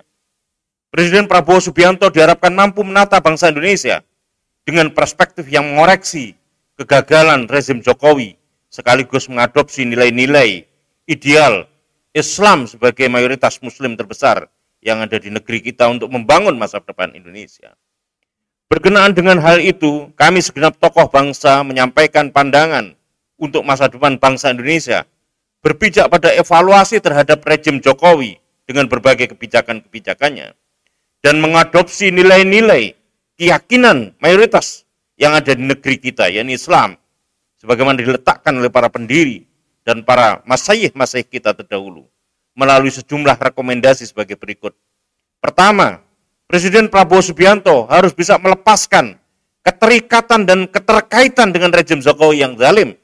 Presiden Prabowo Subianto diharapkan mampu menata bangsa Indonesia dengan perspektif yang mengoreksi kegagalan rezim Jokowi, sekaligus mengadopsi nilai-nilai ideal Islam sebagai mayoritas Muslim terbesar yang ada di negeri kita untuk membangun masa depan Indonesia. Berkenaan dengan hal itu, kami segenap tokoh bangsa menyampaikan pandangan untuk masa depan bangsa Indonesia, berpijak pada evaluasi terhadap rezim Jokowi dengan berbagai kebijakan-kebijakannya, dan mengadopsi nilai-nilai keyakinan mayoritas yang ada di negeri kita, yakni Islam, sebagaimana diletakkan oleh para pendiri dan para masyayikh kita terdahulu, melalui sejumlah rekomendasi sebagai berikut. Pertama, Presiden Prabowo Subianto harus bisa melepaskan keterikatan dan keterkaitan dengan rezim Jokowi yang zalim,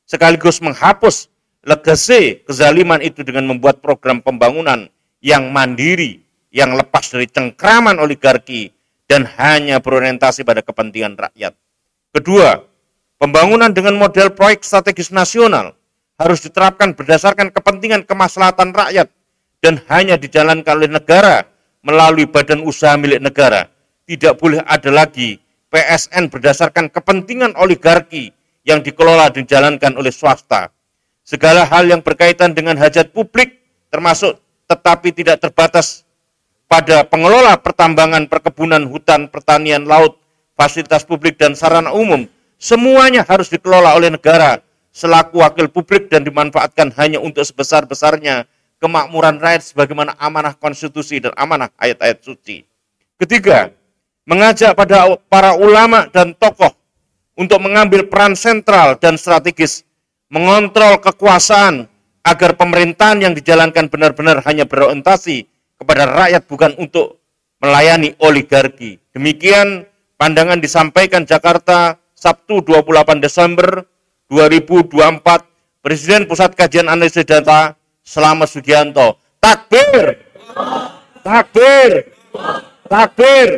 sekaligus menghapus legasi kezaliman itu dengan membuat program pembangunan yang mandiri, yang lepas dari cengkraman oligarki dan hanya berorientasi pada kepentingan rakyat. Kedua, pembangunan dengan model proyek strategis nasional harus diterapkan berdasarkan kepentingan kemaslahatan rakyat dan hanya dijalankan oleh negara melalui badan usaha milik negara. Tidak boleh ada lagi PSN berdasarkan kepentingan oligarki yang dikelola dan dijalankan oleh swasta. Segala hal yang berkaitan dengan hajat publik termasuk tetapi tidak terbatas pada pengelola pertambangan, perkebunan, hutan, pertanian, laut, fasilitas publik dan sarana umum, semuanya harus dikelola oleh negara selaku wakil publik dan dimanfaatkan hanya untuk sebesar-besarnya kemakmuran rakyat sebagaimana amanah konstitusi dan amanah ayat-ayat suci. Ketiga, mengajak pada para ulama dan tokoh untuk mengambil peran sentral dan strategis, mengontrol kekuasaan agar pemerintahan yang dijalankan benar-benar hanya berorientasi kepada rakyat, bukan untuk melayani oligarki. Demikian pandangan disampaikan Jakarta, Sabtu 28 Desember 2024, Presiden Pusat Kajian Analisis Data Slamet Sugianto. Takbir! Takbir! Takbir!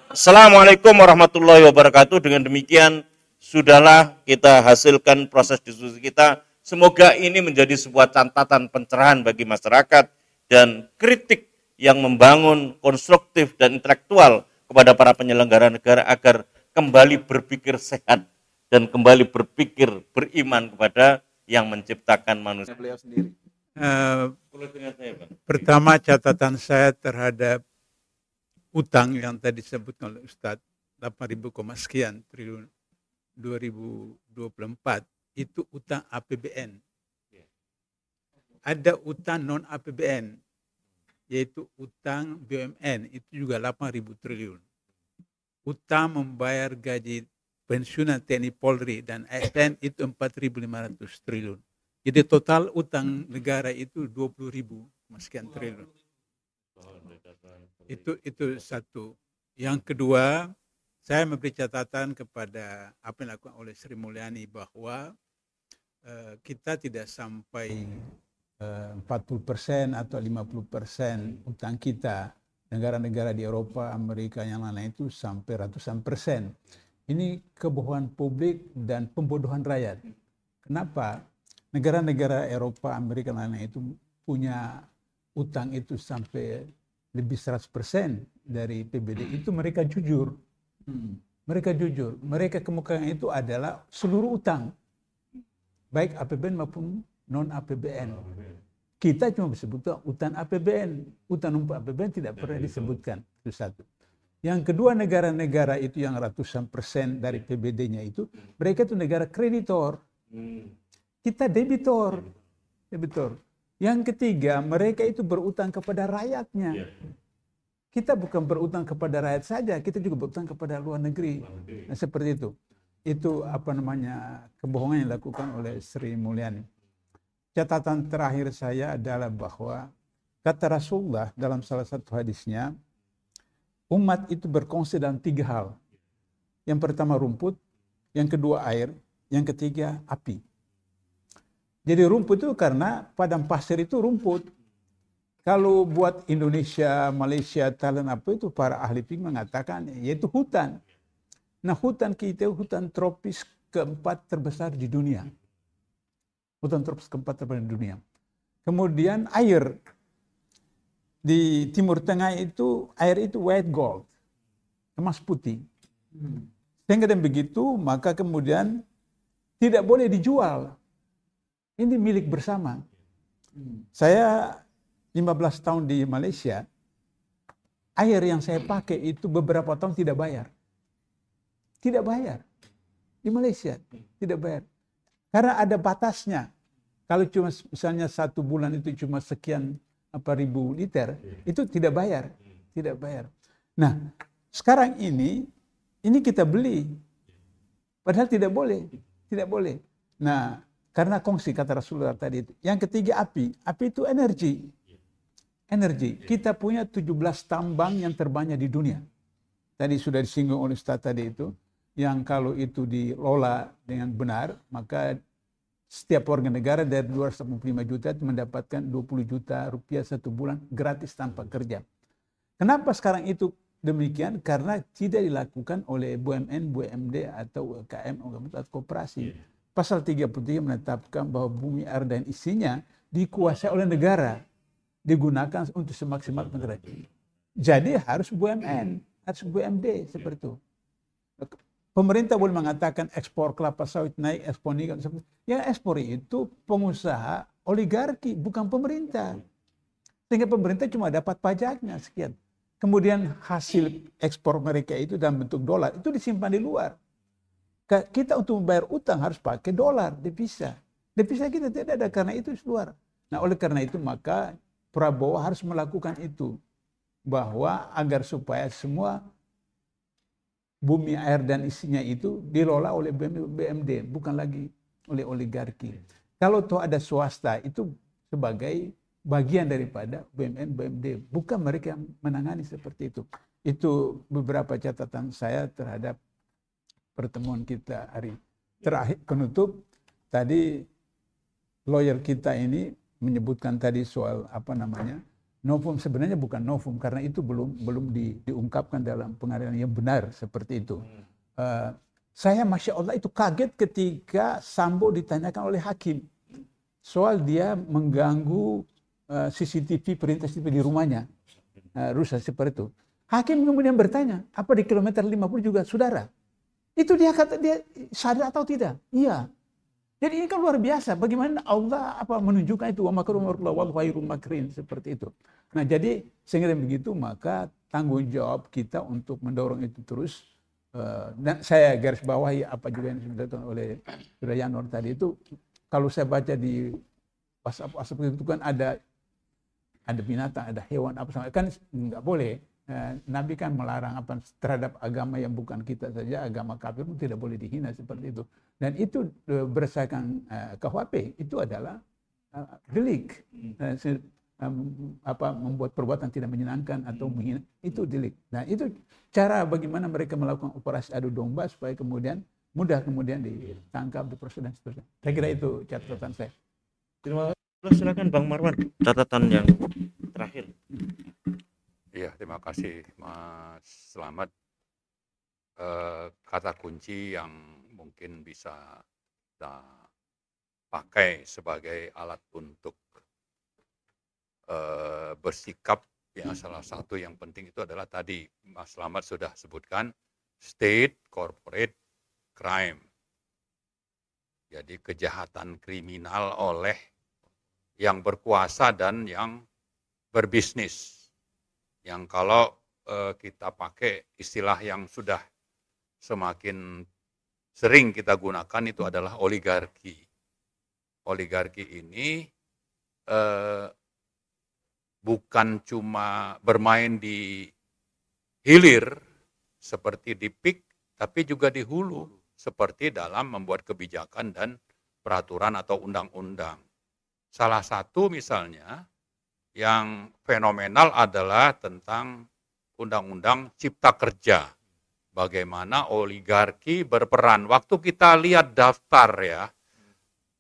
Assalamualaikum warahmatullahi wabarakatuh. Dengan demikian, sudahlah kita hasilkan proses diskusi kita. Semoga ini menjadi sebuah catatan pencerahan bagi masyarakat dan kritik yang membangun konstruktif dan intelektual kepada para penyelenggara negara agar kembali berpikir sehat dan kembali berpikir beriman kepada yang menciptakan manusia. Beliau sendiri. Pertama, catatan saya terhadap utang yang tadi disebutkan oleh Ustadz, 8.000 sekian triliun 2024, itu utang APBN. ada utang non APBN, yaitu utang BUMN, itu juga 8.000 triliun. Utang membayar gaji pensiunan TNI Polri dan ASN itu 4.500 triliun. Jadi total utang negara itu 20.000 sekian triliun. Itu satu. Yang kedua, saya memberi catatan kepada apa yang dilakukan oleh Sri Mulyani bahwa kita tidak sampai 40% atau 50% utang kita. Negara-negara di Eropa, Amerika, yang lain itu sampai ratusan persen. Ini kebohongan publik dan pembodohan rakyat. Kenapa? Negara-negara Eropa, Amerika, dan lain-lain itu punya utang itu sampai lebih 100% dari PBD. Itu mereka jujur. Mereka jujur. Mereka kemukakan itu adalah seluruh utang. Baik APBN maupun non-APBN. Kita cuma disebutkan utang APBN. Utang non-APBN tidak pernah disebutkan. Itu satu. Yang kedua, negara-negara itu yang ratusan persen dari PBD-nya itu, mereka itu negara kreditor. Kita debitor. Yang ketiga, mereka itu berutang kepada rakyatnya. Kita bukan berutang kepada rakyat saja, kita juga berutang kepada luar negeri. Nah, seperti itu. Itu kebohongan yang dilakukan oleh Sri Mulyani. Catatan terakhir saya adalah bahwa kata Rasulullah dalam salah satu hadisnya, umat itu berkongsi dalam 3 hal. Yang pertama rumput, yang kedua air, yang ketiga api. Jadi rumput itu karena padang pasir itu rumput. Kalau buat Indonesia, Malaysia, Thailand apa itu, para ahli fikih mengatakan yaitu hutan. Nah, hutan kita hutan tropis keempat terbesar di dunia. Hutan tropis keempat terbesar di dunia. Kemudian air. Di Timur Tengah itu air itu white gold, emas putih. Sehingga dan begitu maka kemudian tidak boleh dijual. Ini milik bersama. Saya 15 tahun di Malaysia, air yang saya pakai itu beberapa tahun tidak bayar. Tidak bayar. Di Malaysia tidak bayar. Karena ada batasnya. Kalau cuma misalnya 1 bulan itu cuma sekian ribu liter, itu tidak bayar. Nah, sekarang ini kita beli. Padahal tidak boleh. Nah, karena kongsi kata Rasulullah tadi itu. Yang ketiga api. Api itu energi. Kita punya 17 tambang yang terbanyak di dunia. Tadi sudah disinggung oleh Ustaz tadi itu. Yang kalau itu dikelola dengan benar, maka setiap warga negara dari 255 juta itu mendapatkan 20 juta rupiah 1 bulan gratis tanpa kerja. Kenapa sekarang itu demikian? Karena tidak dilakukan oleh BUMN, BUMD atau UMKM atau koperasi. Pasal 33 menetapkan bahwa bumi, air dan isinya dikuasai oleh negara, digunakan untuk semaksimal negara. Jadi harus BUMN, harus BUMD seperti itu. Pemerintah boleh mengatakan ekspor kelapa sawit naik, ekspor nikel. Yang ekspor itu pengusaha oligarki, bukan pemerintah. Sehingga pemerintah cuma dapat pajaknya sekian. Kemudian hasil ekspor mereka itu dalam bentuk dolar, itu disimpan di luar. Kita untuk membayar utang harus pakai dolar, devisa. Devisa kita tidak ada karena itu di luar. Nah, oleh karena itu maka Prabowo harus melakukan itu. Bahwa agar supaya semua bumi, air dan isinya itu dikelola oleh BUMD, bukan lagi oleh oligarki. Kalau toh ada swasta itu sebagai bagian daripada BUMN, BUMD, bukan mereka yang menangani seperti itu. Itu beberapa catatan saya terhadap pertemuan kita hari terakhir. Penutup tadi lawyer kita ini menyebutkan tadi soal novum. Sebenarnya bukan novum karena itu belum diungkapkan dalam pengadilan yang benar seperti itu. Saya Masya Allah itu kaget ketika Sambo ditanyakan oleh hakim soal dia mengganggu CCTV, perintah CCTV di rumahnya, rusak seperti itu. Hakim kemudian bertanya, apa di kilometer 50 juga saudara? Itu dia kata dia sadar atau tidak? Iya. Jadi ini kan luar biasa. Bagaimana Allah menunjukkan itu, wa makru wallahu khairul makirin, seperti itu. Nah, jadi sehingga begitu maka tanggung jawab kita untuk mendorong itu terus. Dan saya garis bawahi apa juga yang sudah dilakukan oleh Saudara Yanur tadi itu. Kalau saya baca di asap itu kan ada binatang, ada hewan apa sama, kan nggak boleh. Nabi kan melarang apa terhadap agama yang bukan kita saja, agama kafir pun tidak boleh dihina seperti itu. Dan itu berdasarkan KUHP itu adalah delik. Membuat perbuatan tidak menyenangkan atau menghina, itu delik. Nah, itu cara bagaimana mereka melakukan operasi adu domba supaya kemudian mudah ditangkap, diproses dan seterusnya. Saya kira itu catatan saya. Terima kasih. Silakan Bang Marwan, catatan yang terakhir. Iya, terima kasih Mas Slamet. Kata kunci yang mungkin bisa kita pakai sebagai alat untuk bersikap, ya salah satu yang penting itu adalah tadi Mas Slamet sudah sebutkan, state corporate crime. Jadi kejahatan kriminal oleh yang berkuasa dan yang berbisnis. Yang kalau kita pakai istilah yang sudah semakin sering kita gunakan itu adalah oligarki. Oligarki ini bukan cuma bermain di hilir seperti di peak, tapi juga di hulu seperti dalam membuat kebijakan dan peraturan atau undang-undang. Salah satu misalnya yang fenomenal adalah tentang Undang-Undang Cipta Kerja. Bagaimana oligarki berperan. Waktu kita lihat daftar ya,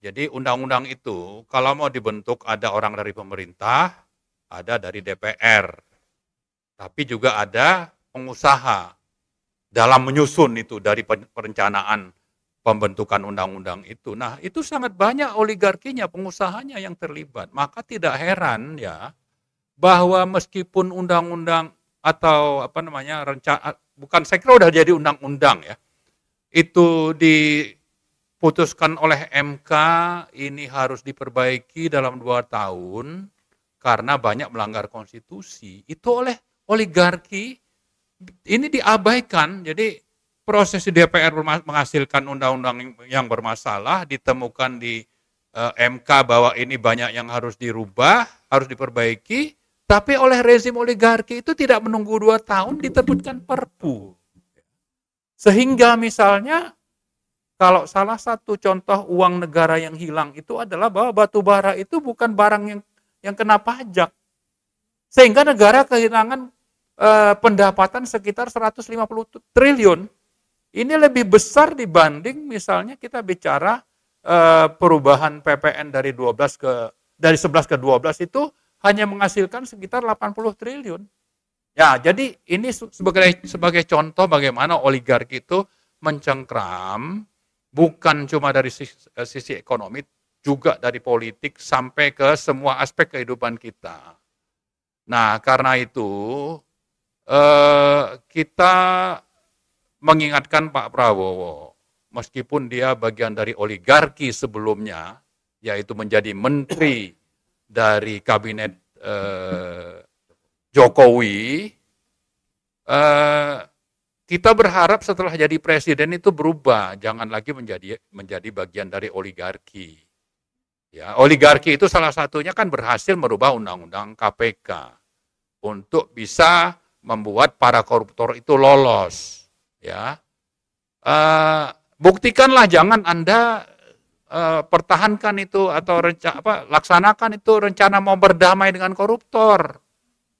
jadi undang-undang itu kalau mau dibentuk ada orang dari pemerintah, ada dari DPR, tapi juga ada pengusaha dalam menyusun itu dari perencanaan pembentukan undang-undang itu. Nah, itu sangat banyak oligarkinya, pengusahanya yang terlibat. Maka tidak heran ya bahwa meskipun undang-undang atau bukan, saya kira udah jadi undang-undang ya, itu diputuskan oleh MK, ini harus diperbaiki dalam 2 tahun karena banyak melanggar konstitusi. Itu oleh oligarki ini diabaikan. Jadi proses di DPR menghasilkan undang-undang yang bermasalah, ditemukan di MK bahwa ini banyak yang harus dirubah, harus diperbaiki, tapi oleh rezim oligarki itu tidak menunggu 2 tahun diterbitkan Perpu. Sehingga misalnya kalau salah satu contoh uang negara yang hilang itu adalah bahwa batu bara itu bukan barang yang kena pajak. Sehingga negara kehilangan pendapatan sekitar 150 triliun. Ini lebih besar dibanding misalnya kita bicara perubahan PPN dari 11 ke 12 itu hanya menghasilkan sekitar 80 triliun. Ya, jadi ini sebagai contoh bagaimana oligarki itu mencengkram bukan cuma dari sisi ekonomi, juga dari politik sampai ke semua aspek kehidupan kita. Nah, karena itu kita mengingatkan Pak Prabowo, meskipun dia bagian dari oligarki sebelumnya, yaitu menjadi menteri dari kabinet Jokowi, kita berharap setelah jadi presiden itu berubah, jangan lagi menjadi bagian dari oligarki. Ya, oligarki itu salah satunya kan berhasil merubah undang-undang KPK untuk bisa membuat para koruptor itu lolos. Ya, buktikanlah, jangan Anda pertahankan itu atau laksanakan itu rencana mau berdamai dengan koruptor,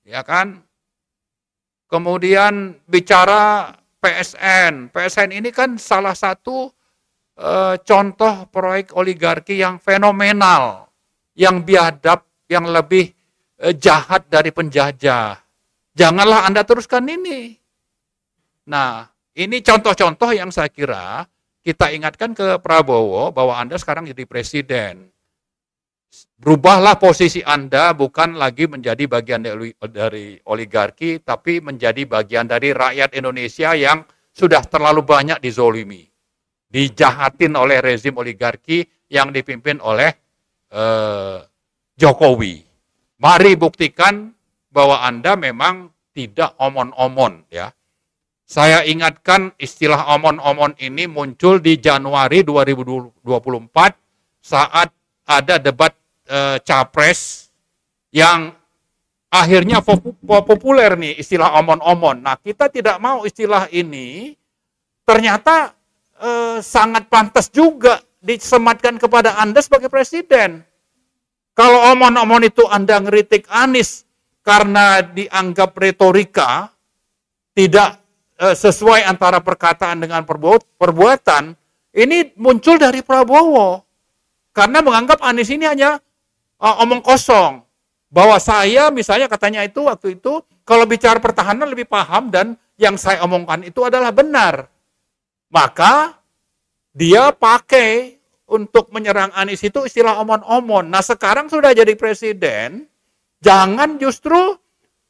ya kan? Kemudian bicara PSN ini kan salah satu contoh proyek oligarki yang fenomenal, yang biadab, yang lebih jahat dari penjajah. Janganlah Anda teruskan ini. Nah, ini contoh-contoh yang saya kira kita ingatkan ke Prabowo bahwa Anda sekarang jadi presiden. Berubahlah posisi Anda, bukan lagi menjadi bagian dari oligarki, tapi menjadi bagian dari rakyat Indonesia yang sudah terlalu banyak dizolimi, dijahatin oleh rezim oligarki yang dipimpin oleh Jokowi. Mari buktikan bahwa Anda memang tidak omon-omon, ya. Saya ingatkan istilah omon-omon ini muncul di Januari 2024 saat ada debat capres yang akhirnya populer nih istilah omon-omon. Nah, kita tidak mau istilah ini ternyata sangat pantas juga disematkan kepada Anda sebagai presiden. Kalau omon-omon itu Anda ngeritik Anies karena dianggap retorika tidak sesuai antara perkataan dengan perbuatan, ini muncul dari Prabowo. Karena menganggap Anies ini hanya omong kosong. Bahwa saya misalnya katanya itu waktu itu kalau bicara pertahanan lebih paham dan yang saya omongkan itu adalah benar. Maka dia pakai untuk menyerang Anies itu istilah omon-omon. Nah sekarang sudah jadi presiden, jangan justru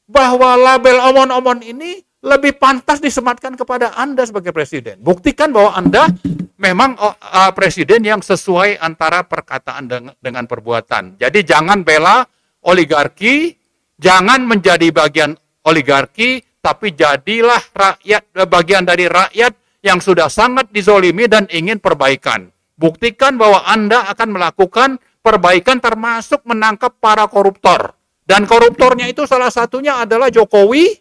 bahwa label omon-omon ini lebih pantas disematkan kepada Anda sebagai presiden. Buktikan bahwa Anda memang presiden yang sesuai antara perkataan dengan perbuatan. Jadi jangan bela oligarki, jangan menjadi bagian oligarki, tapi jadilah bagian dari rakyat yang sudah sangat dizolimi dan ingin perbaikan. Buktikan bahwa Anda akan melakukan perbaikan termasuk menangkap para koruptor. Dan koruptornya itu salah satunya adalah Jokowi,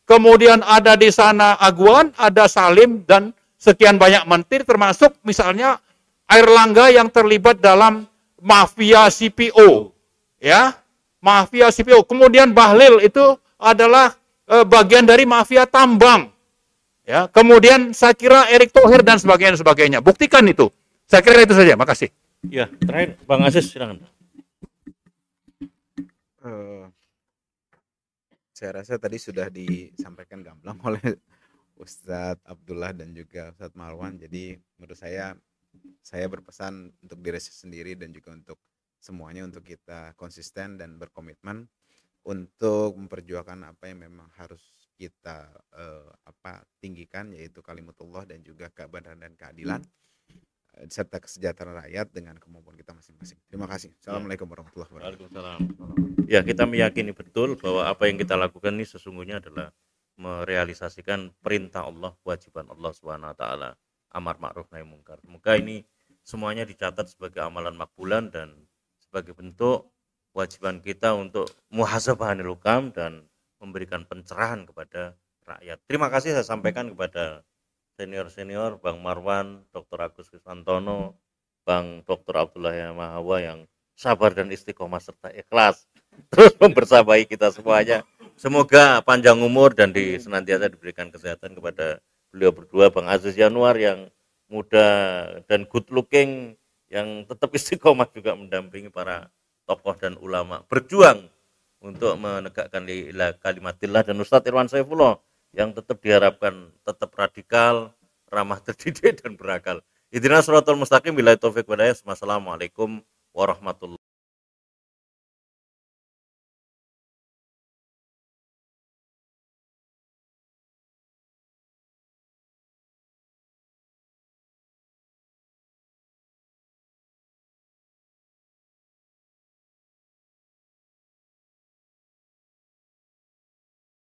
kemudian ada di sana Aguan, ada Salim, dan sekian banyak menteri termasuk misalnya Airlangga yang terlibat dalam mafia CPO. Ya, mafia CPO. Kemudian Bahlil itu adalah bagian dari mafia tambang. Ya, kemudian saya kira Erick Thohir dan sebagainya. Buktikan itu. Saya kira itu saja. Makasih. Ya, terakhir Bang Aziz silakan. Saya rasa tadi sudah disampaikan gamblang oleh Ustadz Abdullah dan juga Ustadz Marwan. Jadi menurut saya berpesan untuk diri saya sendiri dan juga untuk semuanya untuk kita konsisten dan berkomitmen untuk memperjuangkan apa yang memang harus kita tinggikan, yaitu kalimatullah dan juga kebenaran dan keadilan serta kesejahteraan rakyat dengan kemampuan kita masing-masing. Terima kasih. Assalamualaikum warahmatullahi wabarakatuh. Waalaikumsalam. Ya, kita meyakini betul bahwa apa yang kita lakukan ini sesungguhnya adalah merealisasikan perintah Allah, kewajiban Allah Subhanahu wa taala, amar ma'ruf nahi mungkar. Semoga ini semuanya dicatat sebagai amalan makbulan dan sebagai bentuk kewajiban kita untuk muhasabahanil hukam dan memberikan pencerahan kepada rakyat. Terima kasih saya sampaikan kepada senior-senior Bang Marwan, Dr. Agus Krisantono, Bang Dr. Abdullah Yamahawa yang sabar dan istiqomah serta ikhlas terus membersamai kita semuanya. Semoga panjang umur dan senantiasa diberikan kesehatan kepada beliau berdua, Bang Aziz Yanuar yang muda dan good looking, yang tetap istiqomah juga mendampingi para tokoh dan ulama berjuang untuk menegakkan kalimatillah, dan Ustadz Irwan Saifullah yang tetap diharapkan tetap radikal, ramah terdidik dan berakal. Ihdinas shiratal mustaqim, billahi taufik wal hidayah. Wassalamualaikum warahmatullahi